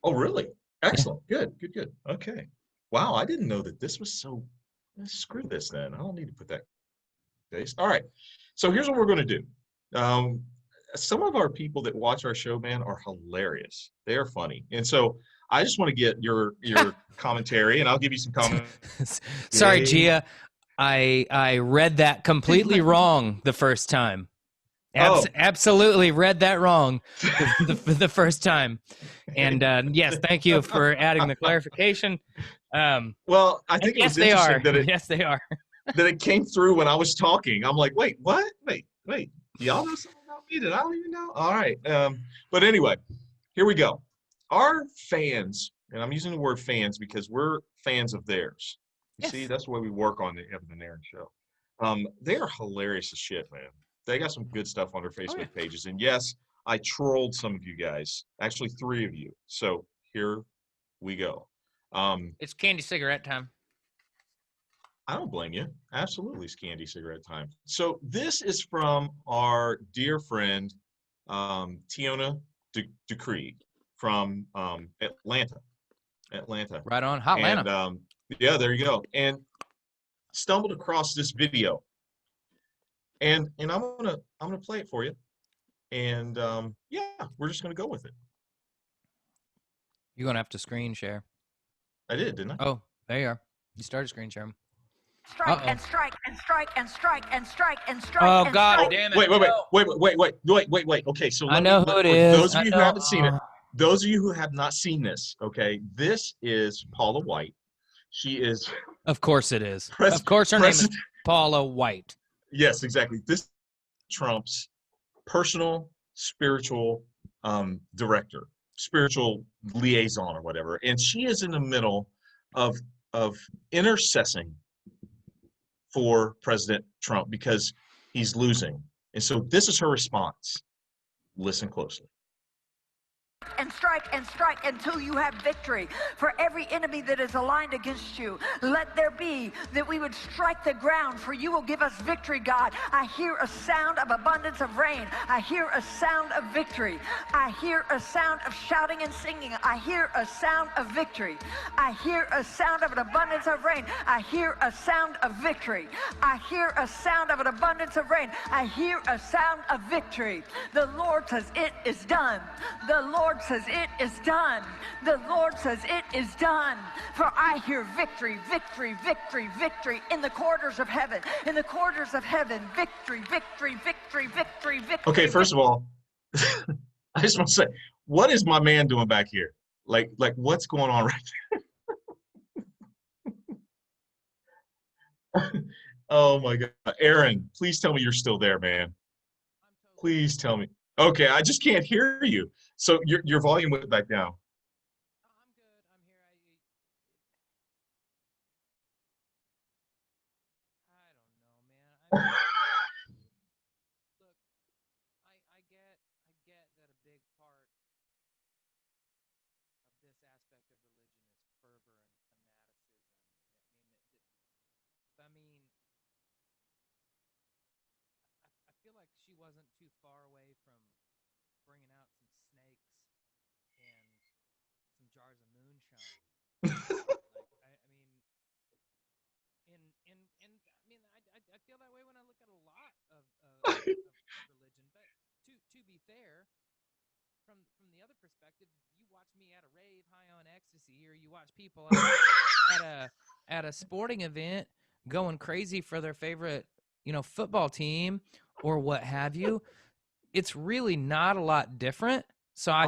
[SPEAKER 2] Oh, really? Excellent. Good, good, good. Okay. Wow, I didn't know that this was so. Screw this then. I don't need to put that base. All right. So here's what we're going to do. Some of our people that watch our show, man, are hilarious. They are funny, and so I just want to get your commentary, and I'll give you some comments.
[SPEAKER 1] Sorry,
[SPEAKER 2] Yay.
[SPEAKER 1] Gia. I read that completely wrong the first time.
[SPEAKER 2] Oh.
[SPEAKER 1] Absolutely read that wrong the first time. And yes, thank you for adding the clarification.
[SPEAKER 2] Well, I think it
[SPEAKER 1] yes,
[SPEAKER 2] was interesting that it
[SPEAKER 1] yes, they are.
[SPEAKER 2] that it came through when I was talking. I'm like, wait, what? Wait. Do y'all know something about me that I don't even know? All right. But anyway, here we go. Our fans, and I'm using the word fans because we're fans of theirs. You
[SPEAKER 1] Yes.
[SPEAKER 2] see, that's the way we work on the Evan and Aaron show. They are hilarious as shit, man. They got some good stuff on their Facebook pages. And yes, I trolled some of you guys, actually 3 of you. So here we go.
[SPEAKER 1] It's candy cigarette time.
[SPEAKER 2] I don't blame you. Absolutely, it's candy cigarette time. So this is from our dear friend Tiona Decree from Atlanta.
[SPEAKER 1] Right on. Hotlanta.
[SPEAKER 2] And yeah, there you go. And stumbled across this video. And I'm gonna play it for you. And yeah, we're just gonna go with it.
[SPEAKER 1] You're gonna have to screen share.
[SPEAKER 2] I did, didn't I?
[SPEAKER 1] Oh, there you are. You started screen sharing.
[SPEAKER 3] Strike and strike and strike and strike and strike and strike.
[SPEAKER 1] Oh
[SPEAKER 3] and
[SPEAKER 1] God,
[SPEAKER 3] strike.
[SPEAKER 1] damn it!
[SPEAKER 2] Wait. Okay, so
[SPEAKER 1] I know who it is.
[SPEAKER 2] For those of you who haven't seen it,
[SPEAKER 1] Oh.
[SPEAKER 2] those of you who have not seen this, okay, this is Paula White. She is.
[SPEAKER 1] Of course it is.
[SPEAKER 2] Pres-
[SPEAKER 1] Of course her name is
[SPEAKER 2] President-
[SPEAKER 1] Paula White.
[SPEAKER 2] Yes, exactly. This is Trump's personal spiritual director, spiritual liaison or whatever, and she is in the middle of intercessing for President Trump because he's losing. And so this is her response. Listen closely.
[SPEAKER 3] And strike until you have victory. For every enemy that is aligned against you, let there be that we would strike the ground, for you will give us victory, God. I hear a sound of abundance of rain. I hear a sound of victory. I hear a sound of shouting and singing. I hear a sound of victory. I hear a sound of an abundance of rain. I hear a sound of victory. I hear a sound of an abundance of rain. I hear a sound of victory. The Lord says it is done. The Lord says it is done. The Lord says it is done. For I hear victory, victory, victory, victory in the corridors of heaven. In the corridors of heaven, victory, victory, victory, victory, victory.
[SPEAKER 2] Okay, first of all, I just want to say, what is my man doing back here? Like what's going on right there? Oh my God. Aaron, please tell me you're still there, man. Please tell me. Okay, I just can't hear you. So your volume went back down.
[SPEAKER 1] I'm good. I'm here. I don't know, man. Look, I get that a big part of this aspect of religion is fervor and fanaticism. I mean, I feel like she wasn't too far away from bringing out some snakes and some jars of moonshine. I feel that way when I look at a lot of religion. But to be fair, from the other perspective, you watch me at a rave high on ecstasy, or you watch people at a sporting event going crazy for their favorite football team or what have you, it's really not a lot different. So I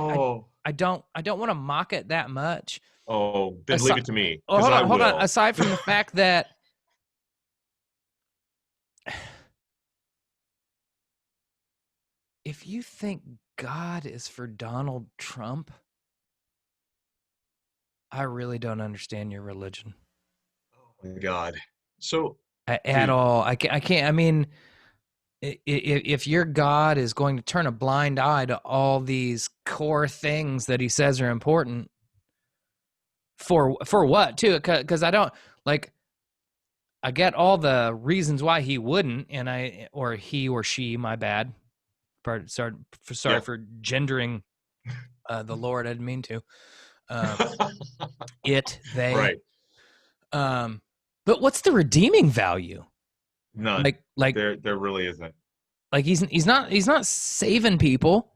[SPEAKER 1] don't want to mock it that much.
[SPEAKER 2] Then leave it to me.
[SPEAKER 1] Oh, hold on.
[SPEAKER 2] will.
[SPEAKER 1] Aside from the fact that if you think God is for Donald Trump, I really don't understand your religion.
[SPEAKER 2] Oh my God. So
[SPEAKER 1] at all. I can't. I mean, if your God is going to turn a blind eye to all these core things that he says are important, for what too? Because I don't like. I get all the reasons why he wouldn't, and or he or she. My bad. Sorry for gendering the Lord. I didn't mean to. They.
[SPEAKER 2] Right.
[SPEAKER 1] But what's the redeeming value?
[SPEAKER 2] None. Like there really isn't.
[SPEAKER 1] Like he's not saving people.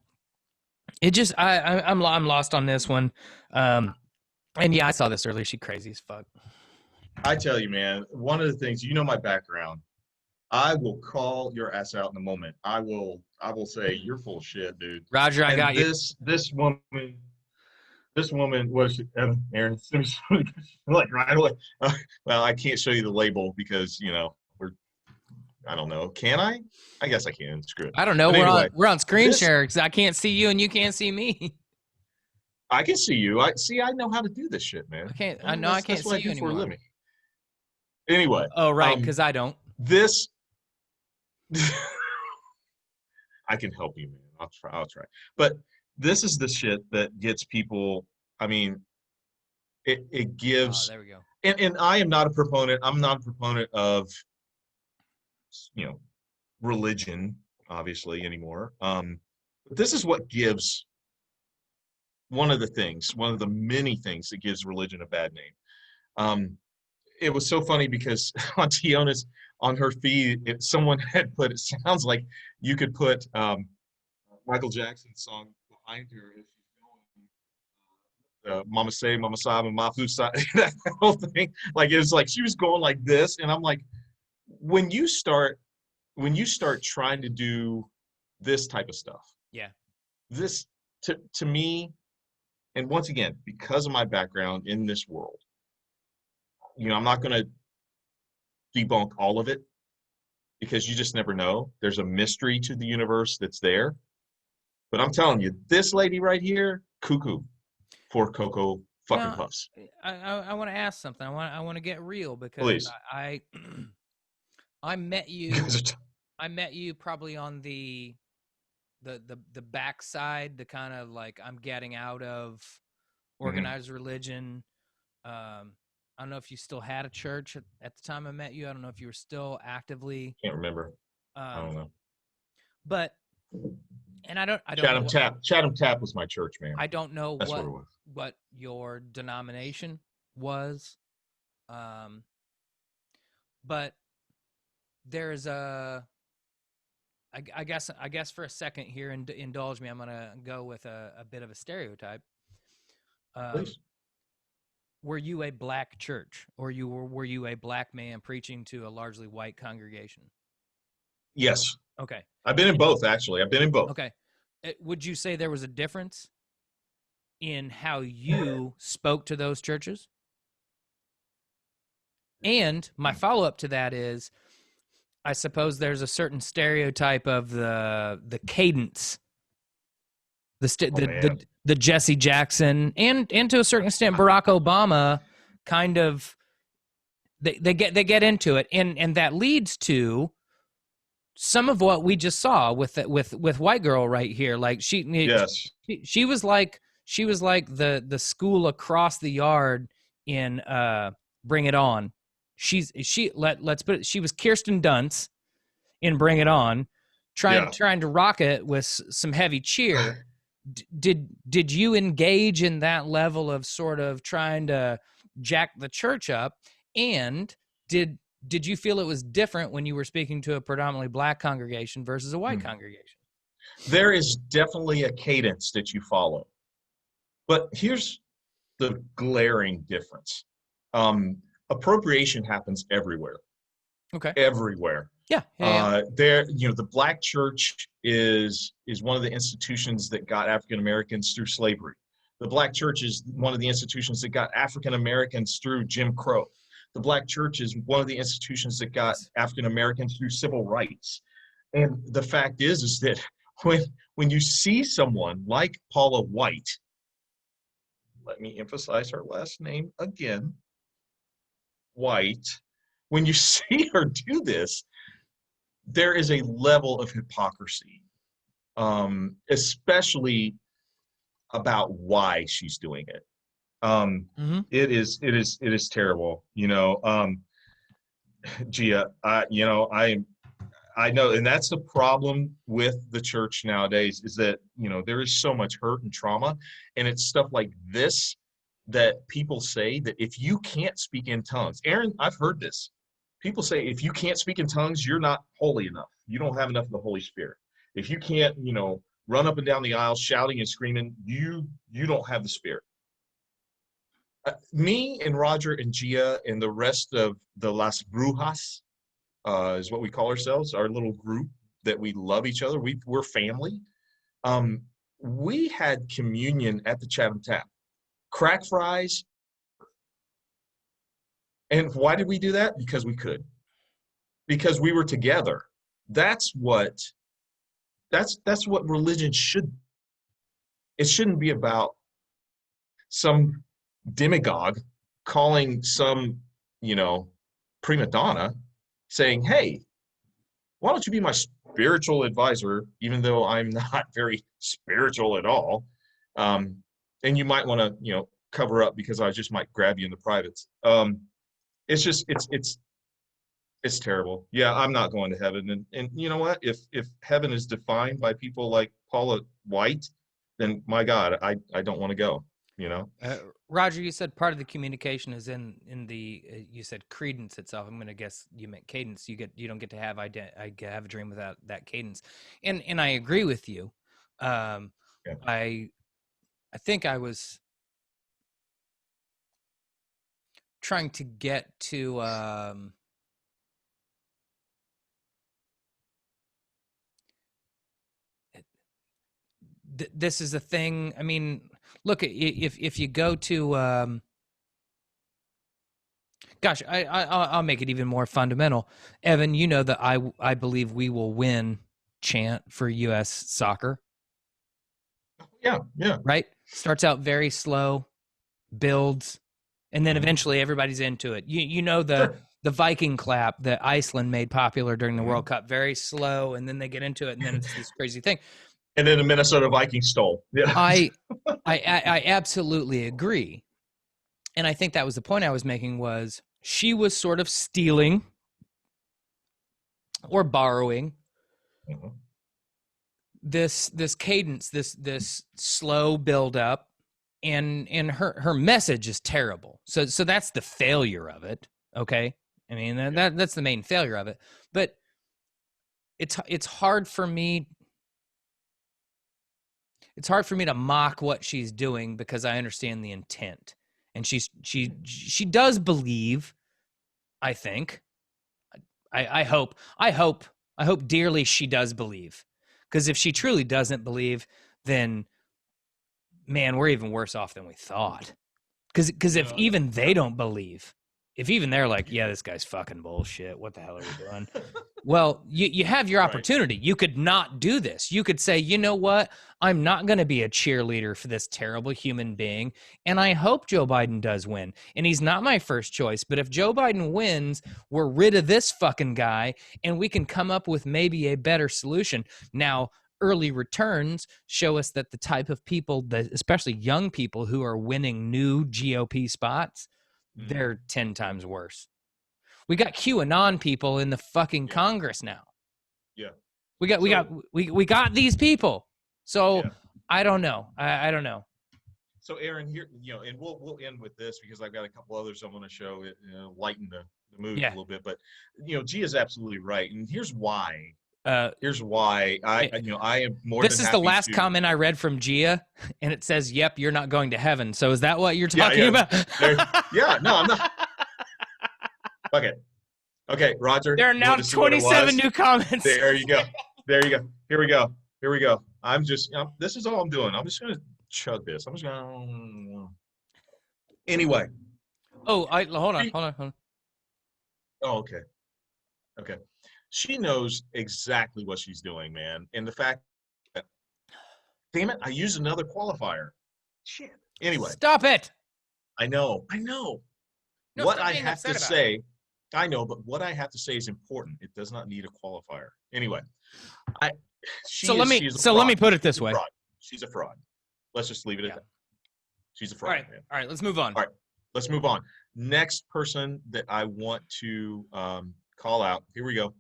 [SPEAKER 1] It just I'm lost on this one. And yeah, I saw this earlier. She crazy as fuck.
[SPEAKER 2] I tell you, man, one of the things, my background, I will call your ass out in a moment. I will say you're full of shit, dude.
[SPEAKER 1] Roger, I got you.
[SPEAKER 2] This woman was Aaron. Like right away. Well, I can't show you the label because I don't know. Can I? I guess I can. Screw it.
[SPEAKER 1] I don't know. We're on screen share because I can't see you and you can't see me.
[SPEAKER 2] I can see you. I know how to do this shit, man.
[SPEAKER 1] I can't. I can't see you anymore. For a living.
[SPEAKER 2] Anyway.
[SPEAKER 1] Oh right, because I don't.
[SPEAKER 2] This. I can help you, man. I'll try. But this is the shit that gets people. I mean, it gives.
[SPEAKER 1] Oh, there we go.
[SPEAKER 2] And I am not a proponent. I'm not a proponent of, religion, obviously, anymore. But this is what gives. One of the many things that gives religion a bad name. It was so funny because on Tiona's, on her feed, someone had put, it sounds like you could put Michael Jackson's song behind her if she's going Mama Say, Mama Saba, Mafusa, that whole thing. Like, it was like she was going like this. And I'm like, when you start trying to do this type of stuff, this to me, and once again, because of my background in this world, I'm not going to debunk all of it because you just never know. There's a mystery to the universe that's there. But I'm telling you, this lady right here, cuckoo for Cocoa fucking Puffs.
[SPEAKER 1] I want to ask something. I want to get real because
[SPEAKER 2] please.
[SPEAKER 1] I met you. I met you probably on the backside, the kind of like I'm getting out of organized religion. I don't know if you still had a church at the time I met you. I don't know if you were still actively.
[SPEAKER 2] Can't remember. I don't know.
[SPEAKER 1] But, and I don't.
[SPEAKER 2] Chatham Tap was my church, man.
[SPEAKER 1] I don't know
[SPEAKER 2] That's what it was.
[SPEAKER 1] What your denomination was. But there's I guess for a second here, and indulge me, I'm gonna go with a bit of a stereotype.
[SPEAKER 2] Please.
[SPEAKER 1] Were you a black church, or were you a black man preaching to a largely white congregation?
[SPEAKER 2] Yes.
[SPEAKER 1] Okay.
[SPEAKER 2] I've been in both, actually. I've been in both.
[SPEAKER 1] Okay. Would you say there was a difference in how you spoke to those churches? And my follow-up to that is, I suppose there's a certain stereotype of the cadence, the Jesse Jackson and to a certain extent Barack Obama kind of they get into it, and that leads to some of what we just saw with White Girl right here. Like she was like the school across the yard in Bring It On. Let's put it, she was Kirsten Dunst in Bring It On, trying to rock it with some heavy cheer. Did you engage in that level of sort of trying to jack the church up? And did you feel it was different when you were speaking to a predominantly black congregation versus a white congregation?
[SPEAKER 2] There is definitely a cadence that you follow. But here's the glaring difference. Appropriation happens everywhere.
[SPEAKER 1] Okay.
[SPEAKER 2] Everywhere.
[SPEAKER 1] Yeah.
[SPEAKER 2] The Black church is one of the institutions that got African Americans through slavery. The Black church is one of the institutions that got African Americans through Jim Crow. The Black church is one of the institutions that got African Americans through civil rights. And the fact is that when you see someone like Paula White, let me emphasize her last name again, White, when you see her do this, there is a level of hypocrisy, especially about why she's doing it. It is terrible, Gia. I know, and that's the problem with the church nowadays, is that there is so much hurt and trauma, and it's stuff like this that people say that if you can't speak in tongues, Aaron, I've heard this. People say if you can't speak in tongues, you're not holy enough. You don't have enough of the Holy Spirit. If you can't, run up and down the aisle shouting and screaming, you don't have the Spirit. Me and Roger and Gia and the rest of the Las Brujas is what we call ourselves, our little group that we love each other. We're family. We had communion at the Chatham Tap. Crack fries. And why did we do that? Because we could. Because we were together. That's what religion should. It shouldn't be about some demagogue calling some, prima donna saying, hey, why don't you be my spiritual advisor, even though I'm not very spiritual at all. And you might want to, cover up because I just might grab you in the privates. It's just, it's terrible. Yeah, I'm not going to heaven. And you know what? If heaven is defined by people like Paula White, then my God, I don't want to go,
[SPEAKER 1] Roger, you said part of the communication is in the you said credence itself. I'm going to guess you meant cadence. You don't get to have I have a dream without that cadence, and I agree with you. Yeah. I think I was trying to get to this is a thing. I mean, look, if you go to gosh, I'll make it even more fundamental. Evan, you know that I believe we will win chant for U.S. soccer.
[SPEAKER 2] Yeah.
[SPEAKER 1] Right? Starts out very slow, builds, and then eventually everybody's into it. You know the Viking clap that Iceland made popular during the World Cup, very slow, and then they get into it, and then it's this crazy thing.
[SPEAKER 2] And then the Minnesota Vikings stole. Yeah.
[SPEAKER 1] I absolutely agree. And I think that was the point I was making, was she was sort of stealing or borrowing this cadence, this slow build up, and her message is terrible. So that's the failure of it. Okay. I mean, that's the main failure of it, but it's hard for me. It's hard for me to mock what she's doing because I understand the intent, and she does believe. I think, I hope dearly she does believe, because if she truly doesn't believe, then man, we're even worse off than we thought. Because if even they don't believe, if even they're like, yeah, this guy's fucking bullshit, what the hell are we doing? Well, you have your opportunity. Right. You could not do this. You could say, you know what? I'm not going to be a cheerleader for this terrible human being, and I hope Joe Biden does win. And he's not my first choice, but if Joe Biden wins, we're rid of this fucking guy, and we can come up with maybe a better solution. Now, early returns show us that the type of people, that especially young people who are winning new GOP spots, they're 10 times worse. We got QAnon people in the fucking Congress now. Yeah. We got these people. So I don't know. I don't know.
[SPEAKER 2] So Aaron, here, and we'll end with this because I've got a couple others I want to show it, lighten the mood a little bit. But Gia's absolutely right, and here's why. I am more.
[SPEAKER 1] This is the last comment I read from Gia, and it says, "Yep, you're not going to heaven." So is that what you're talking about?
[SPEAKER 2] No, I'm not. Okay. Okay, Roger.
[SPEAKER 1] There are
[SPEAKER 2] you
[SPEAKER 1] now
[SPEAKER 2] wanna see what it
[SPEAKER 1] 27
[SPEAKER 2] was?
[SPEAKER 1] new comments.
[SPEAKER 2] There you go. There you go. Here we go. Here we go. This is all I'm doing. I'm just gonna chug this. I'm just gonna. Anyway.
[SPEAKER 1] Oh, hold on.
[SPEAKER 2] She-
[SPEAKER 1] Hold on.
[SPEAKER 2] Oh, okay. Okay. She knows exactly what she's doing, man. And the fact that, damn it, I used another qualifier. Shit. Anyway,
[SPEAKER 1] Stop it.
[SPEAKER 2] I know. No, what
[SPEAKER 1] stop
[SPEAKER 2] I
[SPEAKER 1] being
[SPEAKER 2] have
[SPEAKER 1] upset
[SPEAKER 2] to
[SPEAKER 1] about
[SPEAKER 2] say, I know, but what I have to say is important. It does not need a qualifier. Anyway,
[SPEAKER 1] So let me
[SPEAKER 2] fraud.
[SPEAKER 1] put it this
[SPEAKER 2] She's a
[SPEAKER 1] way.
[SPEAKER 2] fraud. She's a fraud. Let's just leave it at
[SPEAKER 1] Yeah.
[SPEAKER 2] that. She's a
[SPEAKER 1] All
[SPEAKER 2] fraud,
[SPEAKER 1] right.
[SPEAKER 2] man.
[SPEAKER 1] All right. Let's move on.
[SPEAKER 2] All right. Let's move on. Next person that I want to call out. Here we go.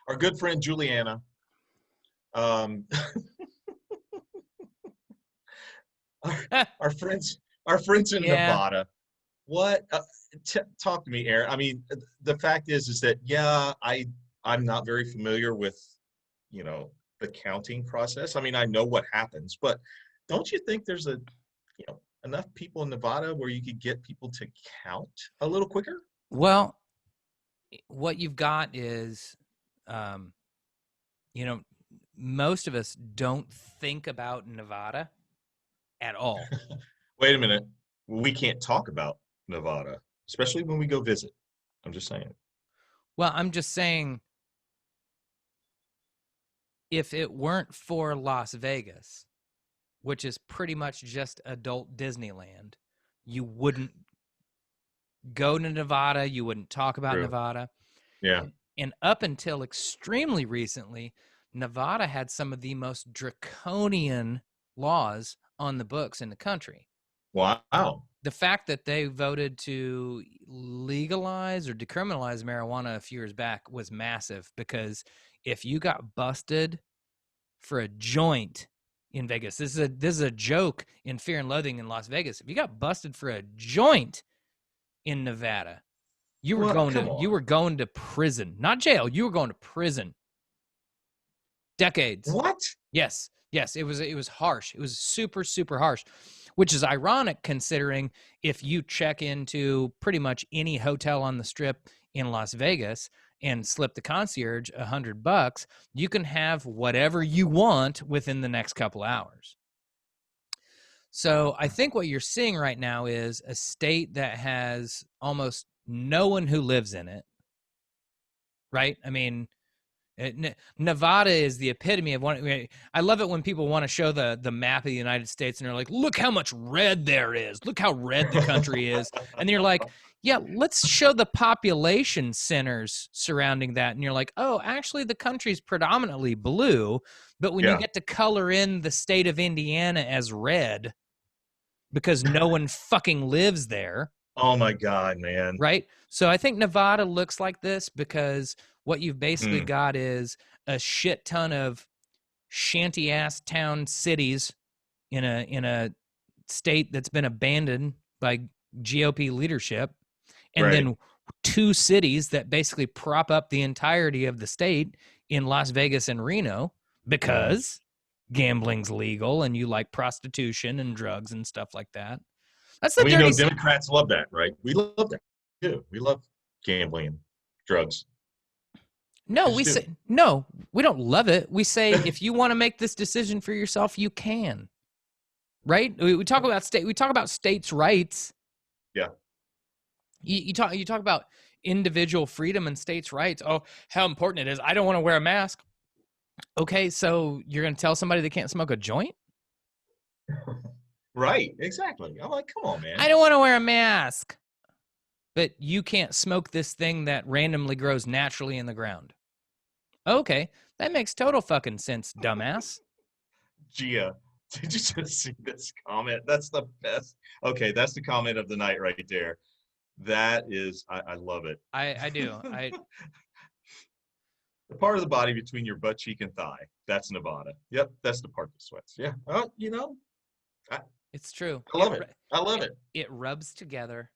[SPEAKER 2] Our good friend Juliana. Um, our friends in
[SPEAKER 1] Yeah.
[SPEAKER 2] Nevada. What? Talk to me, Aaron. I mean, the fact is that yeah, I'm not very familiar with, the counting process. I mean, I know what happens, but don't you think there's enough people in Nevada where you could get people to count a little quicker?
[SPEAKER 1] Well, what you've got is, most of us don't think about Nevada at all.
[SPEAKER 2] Wait a minute. We can't talk about Nevada, especially when we go visit. I'm just saying.
[SPEAKER 1] Well, I'm just saying, if it weren't for Las Vegas, which is pretty much just adult Disneyland, you wouldn't go to Nevada. You wouldn't talk about
[SPEAKER 2] True.
[SPEAKER 1] Nevada.
[SPEAKER 2] Yeah.
[SPEAKER 1] And up until extremely recently, Nevada had some of the most draconian laws on the books in the country.
[SPEAKER 2] Wow.
[SPEAKER 1] The fact that they voted to legalize or decriminalize marijuana a few years back was massive, because if you got busted for a joint in Vegas, this is a joke in Fear and Loathing in Las Vegas. If you got busted for a joint in Nevada, you were going to prison, not jail. You were going to prison. Decades.
[SPEAKER 2] What?
[SPEAKER 1] Yes. It was harsh. It was super, super harsh, which is ironic considering if you check into pretty much any hotel on the Strip in Las Vegas and slip the concierge $100, you can have whatever you want within the next couple hours. So I think what you're seeing right now is a state that has almost no one who lives in it, right? I mean, Nevada is the epitome of one. I love it when people want to show the map of the United States and they're like, look how much red there is. Look how red the country is. And you're like, yeah, let's show the population centers surrounding that. And you're like, oh, actually the country's predominantly blue. But when you get to color in the state of Indiana as red because no one fucking lives there.
[SPEAKER 2] Oh my God, man.
[SPEAKER 1] Right? So I think Nevada looks like this because what you've basically got is a shit ton of shanty-ass town cities in a state that's been abandoned by GOP leadership, and then 2 cities that basically prop up the entirety of the state in Las Vegas and Reno because gambling's legal and you like prostitution and drugs and stuff like that. That's the dirty.
[SPEAKER 2] Democrats love that, right? We love that too. We love gambling and drugs.
[SPEAKER 1] No, we say no. We don't love it. We say if you want to make this decision for yourself, you can. Right? We talk about states' rights.
[SPEAKER 2] Yeah.
[SPEAKER 1] You talk about individual freedom and states' rights. Oh, how important it is. I don't want to wear a mask. Okay, so you're going to tell somebody they can't smoke a joint?
[SPEAKER 2] Right, exactly. I'm like, come on, man.
[SPEAKER 1] I don't want to wear a mask. But you can't smoke this thing that randomly grows naturally in the ground. Okay, that makes total fucking sense, dumbass.
[SPEAKER 2] Gia, did you just see this comment? That's the best. Okay, that's the comment of the night right there. That is, I love it.
[SPEAKER 1] I do.
[SPEAKER 2] The part of the body between your butt cheek and thigh. That's Nevada. Yep, that's the part that sweats. Yeah. Oh,
[SPEAKER 1] it's true.
[SPEAKER 2] I love it. I love it.
[SPEAKER 1] It rubs together.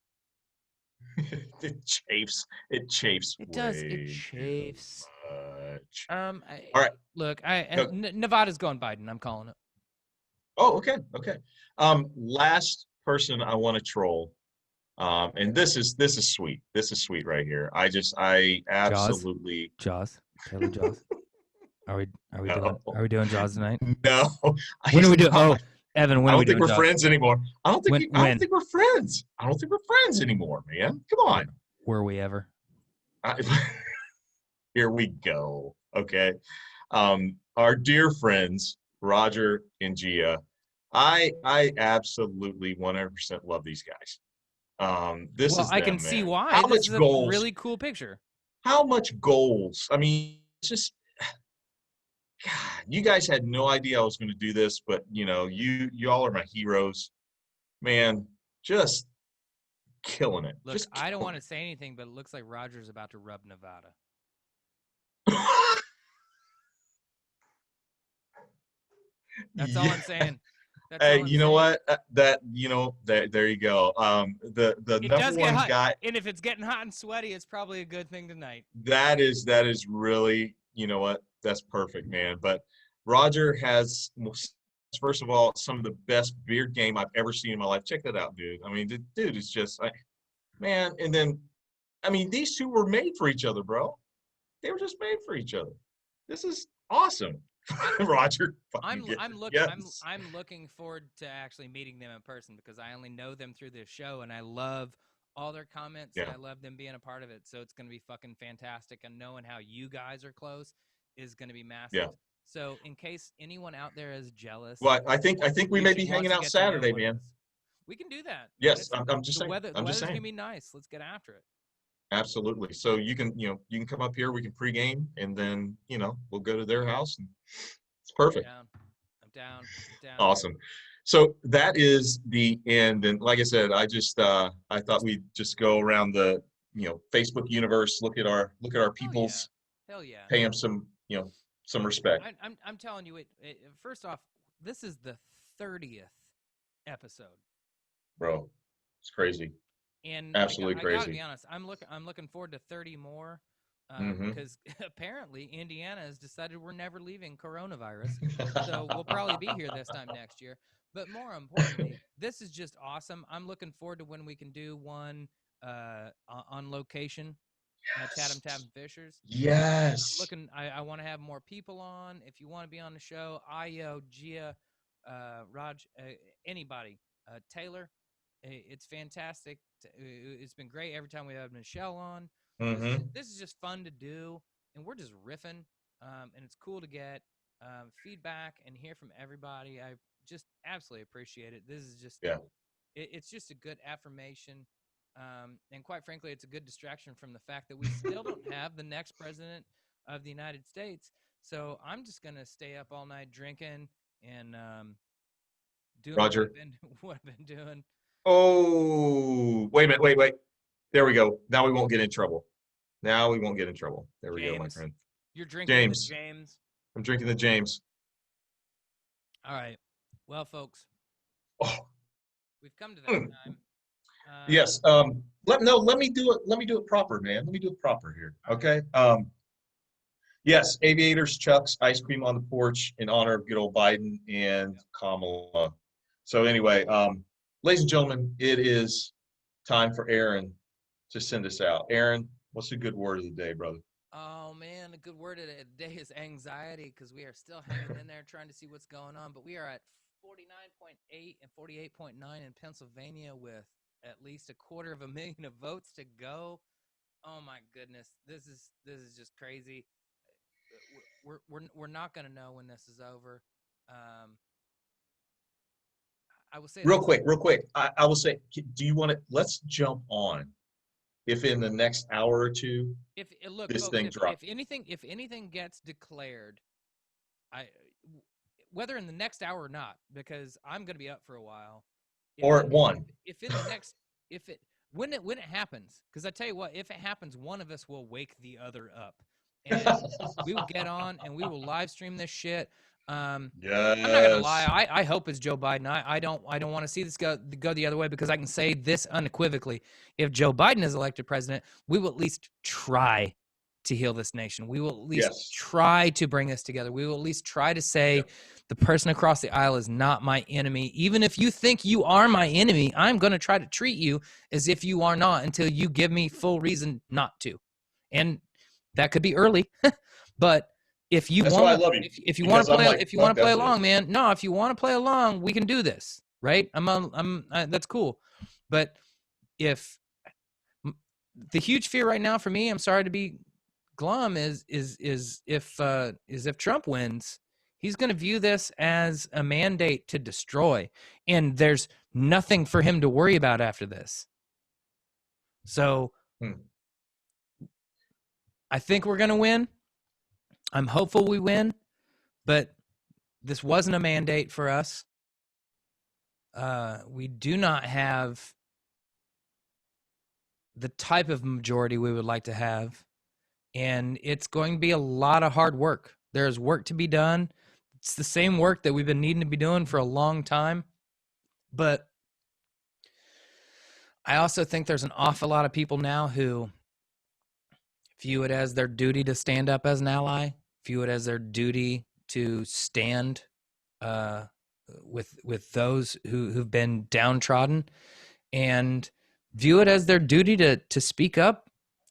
[SPEAKER 2] It chafes. It chafes.
[SPEAKER 1] It does. It chafes.
[SPEAKER 2] Much.
[SPEAKER 1] All
[SPEAKER 2] right.
[SPEAKER 1] Look, Nevada's going Biden. I'm calling it.
[SPEAKER 2] Oh, okay. Okay. Last person I want to troll And this is sweet. This is sweet right here. I absolutely
[SPEAKER 1] Jaws. Taylor Jaws. Are we
[SPEAKER 2] no,
[SPEAKER 1] doing Jaws tonight?
[SPEAKER 2] no.
[SPEAKER 1] When are we doing?
[SPEAKER 2] I
[SPEAKER 1] Oh, Evan, when
[SPEAKER 2] I
[SPEAKER 1] are we
[SPEAKER 2] don't think
[SPEAKER 1] doing
[SPEAKER 2] we're
[SPEAKER 1] Jaws?
[SPEAKER 2] friends anymore. I don't think
[SPEAKER 1] When?
[SPEAKER 2] think we're friends. I don't think we're friends anymore, man. Come on.
[SPEAKER 1] Were we ever?
[SPEAKER 2] Here we go. Okay. Our dear friends, Roger and Gia. I absolutely 100% love these guys. This
[SPEAKER 1] Well,
[SPEAKER 2] is
[SPEAKER 1] I
[SPEAKER 2] them,
[SPEAKER 1] can see
[SPEAKER 2] man.
[SPEAKER 1] why.
[SPEAKER 2] How
[SPEAKER 1] This
[SPEAKER 2] much
[SPEAKER 1] is a
[SPEAKER 2] goals?
[SPEAKER 1] really cool picture.
[SPEAKER 2] How much goals? I mean, it's just God, you guys had no idea I was going to do this, but you know, y'all are my heroes, man. Just killing it.
[SPEAKER 1] Look,
[SPEAKER 2] Just
[SPEAKER 1] I don't want to say anything, but it looks like Roger's about to rub Nevada. That's all I'm saying. That's all
[SPEAKER 2] Hey,
[SPEAKER 1] I'm
[SPEAKER 2] you know
[SPEAKER 1] saying.
[SPEAKER 2] what? There you go. The
[SPEAKER 1] It
[SPEAKER 2] number
[SPEAKER 1] does get
[SPEAKER 2] one
[SPEAKER 1] hot,
[SPEAKER 2] guy.
[SPEAKER 1] and if it's getting hot and sweaty, it's probably a good thing tonight.
[SPEAKER 2] That is really, you know what? That's perfect, man. But Roger has, first of all, some of the best beard game I've ever seen in my life. Check that out, dude. I mean, the dude is just like, man. And then, I mean, these two were made for each other, bro. They were just made for each other. This is awesome. Roger.
[SPEAKER 1] I'm looking forward to actually meeting them in person because I only know them through this show, and I love all their comments.
[SPEAKER 2] Yeah.
[SPEAKER 1] And I love them being a part of it. So it's going to be fucking fantastic. And knowing how you guys are close is going to be massive.
[SPEAKER 2] Yeah.
[SPEAKER 1] So in case anyone out there is jealous,
[SPEAKER 2] Well, I think we may be hanging out Saturday,
[SPEAKER 1] one of
[SPEAKER 2] man.
[SPEAKER 1] us, we can do that.
[SPEAKER 2] Yes, I'm just saying.
[SPEAKER 1] The
[SPEAKER 2] I'm
[SPEAKER 1] weather's
[SPEAKER 2] just saying.
[SPEAKER 1] gonna be nice. Let's get after it.
[SPEAKER 2] Absolutely. So you can come up here. We can pregame, and then we'll go to their house, and it's perfect.
[SPEAKER 1] I'm down.
[SPEAKER 2] Awesome. So that is the end. And like I said, I thought we'd just go around the Facebook universe, look at our peoples,
[SPEAKER 1] Hell yeah.
[SPEAKER 2] pay them some respect.
[SPEAKER 1] I'm telling you, first off, this is the 30th episode,
[SPEAKER 2] bro. It's crazy.
[SPEAKER 1] And
[SPEAKER 2] absolutely crazy.
[SPEAKER 1] I gotta be honest, I'm looking forward to 30 more. Because apparently Indiana has decided we're never leaving coronavirus. So we'll probably be here this time next year. But more importantly, this is just awesome. I'm looking forward to when we can do one on location at Chatham Tavern Fishers.
[SPEAKER 2] Yes.
[SPEAKER 1] I want to have more people on. If you want to be on the show, Io, Gia, Raj, anybody, Taylor, it's fantastic. It's been great every time we have Michelle on. This is just fun to do, and we're just riffing, and it's cool to get feedback and hear from everybody. I just absolutely appreciate it. This is just it's just a good affirmation, and quite frankly, it's a good distraction from the fact that we still don't have the next president of the United States. So I'm just gonna stay up all night drinking and doing what I've been doing.
[SPEAKER 2] Oh, wait a minute. Wait. There we go. Now we won't get in trouble. There we go, my friend.
[SPEAKER 1] You're drinking
[SPEAKER 2] James.
[SPEAKER 1] the James.
[SPEAKER 2] I'm drinking the James.
[SPEAKER 1] All right. Well, folks.
[SPEAKER 2] Oh.
[SPEAKER 1] We've come to that time.
[SPEAKER 2] Yes. Let me do it. Let me do it proper, man. Let me do it proper here. Okay. Yes. Aviators, Chuck's, ice cream on the porch in honor of good old Biden and Kamala. So anyway, ladies and gentlemen, it is time for Aaron to send us out. Aaron, what's a good word of the day, brother?
[SPEAKER 1] Oh, man, a good word of the day is anxiety because we are still hanging in there trying to see what's going on. But we are at 49.8 and 48.9 in Pennsylvania with at least 250,000 votes to go. Oh, my goodness. This is just crazy. We're not going to know when this is over. I will say
[SPEAKER 2] real quick. I will say, do you want to? Let's jump on. If in the next hour or two,
[SPEAKER 1] if anything gets declared, whether in the next hour or not, because I'm going to be up for a while.
[SPEAKER 2] Or at one.
[SPEAKER 1] When it happens, because I tell you what, if it happens, one of us will wake the other up, and we will get on and we will live stream this shit.
[SPEAKER 2] Yes.
[SPEAKER 1] I'm not gonna lie. I hope it's Joe Biden. I don't want to see this go the other way because I can say this unequivocally: if Joe Biden is elected president, we will at least try to heal this nation. We will at least
[SPEAKER 2] Yes.
[SPEAKER 1] try to bring us together. We will at least try to say the person across the aisle is not my enemy. Even if you think you are my enemy, I'm going to try to treat you as if you are not until you give me full reason not to. And that could be early, but if you
[SPEAKER 2] That's why I
[SPEAKER 1] want,
[SPEAKER 2] love you.
[SPEAKER 1] if you want to
[SPEAKER 2] Because I'm
[SPEAKER 1] play,
[SPEAKER 2] like,
[SPEAKER 1] if you want
[SPEAKER 2] fuck
[SPEAKER 1] to play
[SPEAKER 2] that
[SPEAKER 1] along,
[SPEAKER 2] shit.
[SPEAKER 1] man, no, if you want to play along, we can do this, right? That's cool. But if the huge fear right now for me, I'm sorry to be glum, is if Trump wins, he's going to view this as a mandate to destroy, and there's nothing for him to worry about after this. So I think we're going to win. I'm hopeful we win, but this wasn't a mandate for us. We do not have the type of majority we would like to have, and it's going to be a lot of hard work. There's work to be done. It's the same work that we've been needing to be doing for a long time, but I also think there's an awful lot of people now who view it as their duty to stand up as an ally, view it as their duty to stand with those who've been downtrodden, and view it as their duty to speak up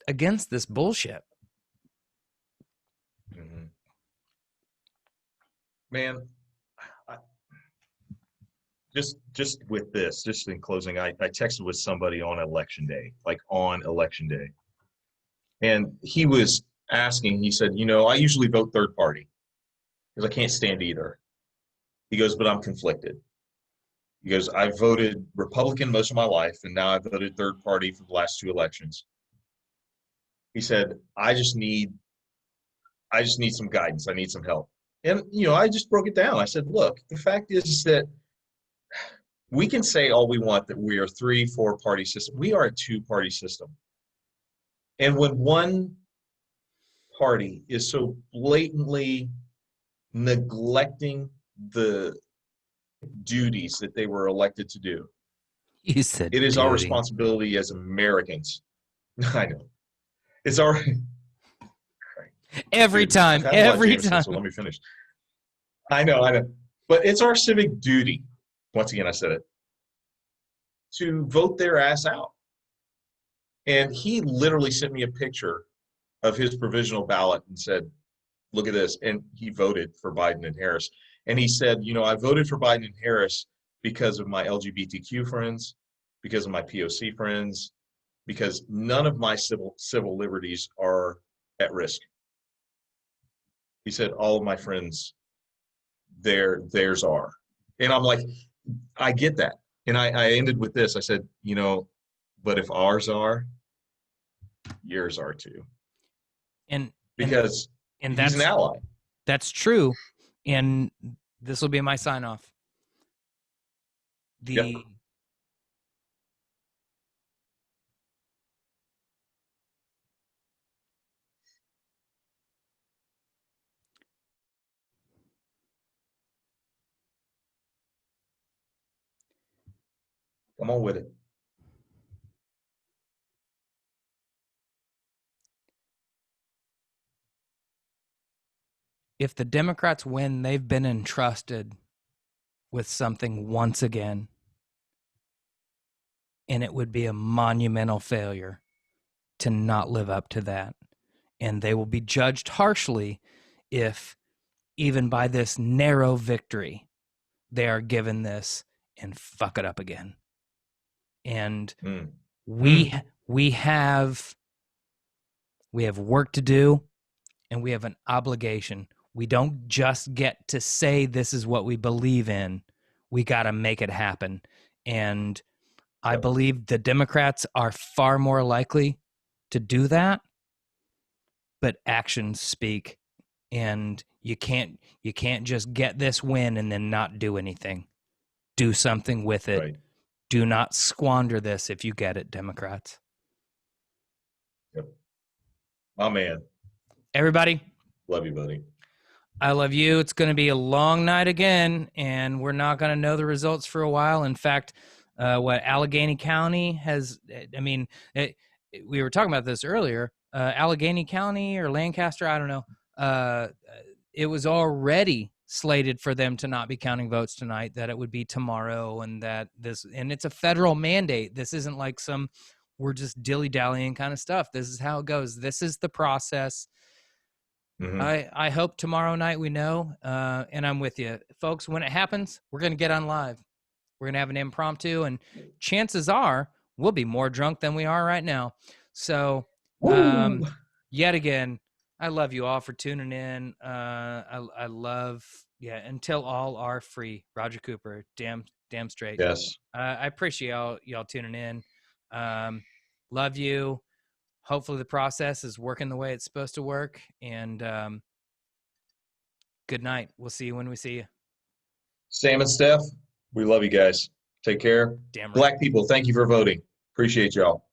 [SPEAKER 1] against this bullshit.
[SPEAKER 2] Mm-hmm. Man, just with this, just in closing, I texted with somebody on election day, and he was asking, he said, I usually vote third party because I can't stand either. He goes, but I'm conflicted. He goes, I voted Republican most of my life, and now I've voted third party for the last 2 elections. He said, I just need some guidance. I need some help. And, I just broke it down. I said, look, the fact is that we can say all we want that we are 3-4 party system. We are a 2-party system. And when one party is so blatantly neglecting the duties that they were elected to do,
[SPEAKER 1] You said
[SPEAKER 2] it is
[SPEAKER 1] duty.
[SPEAKER 2] our responsibility as Americans. I know. It's our
[SPEAKER 1] every time.
[SPEAKER 2] So let me finish. I know. But it's our civic duty, once again I said it, to vote their ass out. And he literally sent me a picture of his provisional ballot and said, look at this. And he voted for Biden and Harris. And he said, I voted for Biden and Harris because of my LGBTQ friends, because of my POC friends, because none of my civil liberties are at risk. He said, all of my friends, theirs are. And I'm like, I get that. And I ended with this. I said, but if ours are, yours are too. Because
[SPEAKER 1] and
[SPEAKER 2] he's an ally.
[SPEAKER 1] That's true. And this will be my sign off.
[SPEAKER 2] Come on with it.
[SPEAKER 1] If the Democrats win, they've been entrusted with something once again. And it would be a monumental failure to not live up to that. And they will be judged harshly if, even by this narrow victory, they are given this and fuck it up again. And we have work to do, and we have an obligation. We don't just get to say this is what we believe in. We got to make it happen. And I believe the Democrats are far more likely to do that, but actions speak. And you can't just get this win and then not do anything. Do something with it. Right. Do not squander this if you get it, Democrats.
[SPEAKER 2] Yep. My man.
[SPEAKER 1] Everybody.
[SPEAKER 2] Love you, buddy.
[SPEAKER 1] I love you. It's going to be a long night again, and we're not going to know the results for a while. In fact, what Allegheny County has, we were talking about this earlier. Allegheny County or Lancaster, I don't know. It was already slated for them to not be counting votes tonight, that it would be tomorrow, and it's a federal mandate. This isn't like we're just dilly-dallying kind of stuff. This is how it goes. This is the process. I hope tomorrow night we know, and I'm with you. Folks, when it happens, we're going to get on live. We're going to have an impromptu, and chances are we'll be more drunk than we are right now. So, yet again, I love you all for tuning in. I love, until all are free. Roger Cooper, damn straight.
[SPEAKER 2] Yes.
[SPEAKER 1] I appreciate y'all tuning in. Love you. Hopefully the process is working the way it's supposed to work. And good night. We'll see you when we see you.
[SPEAKER 2] Sam and Steph, we love you guys. Take care.
[SPEAKER 1] Damn right.
[SPEAKER 2] Black people, thank you for voting. Appreciate y'all.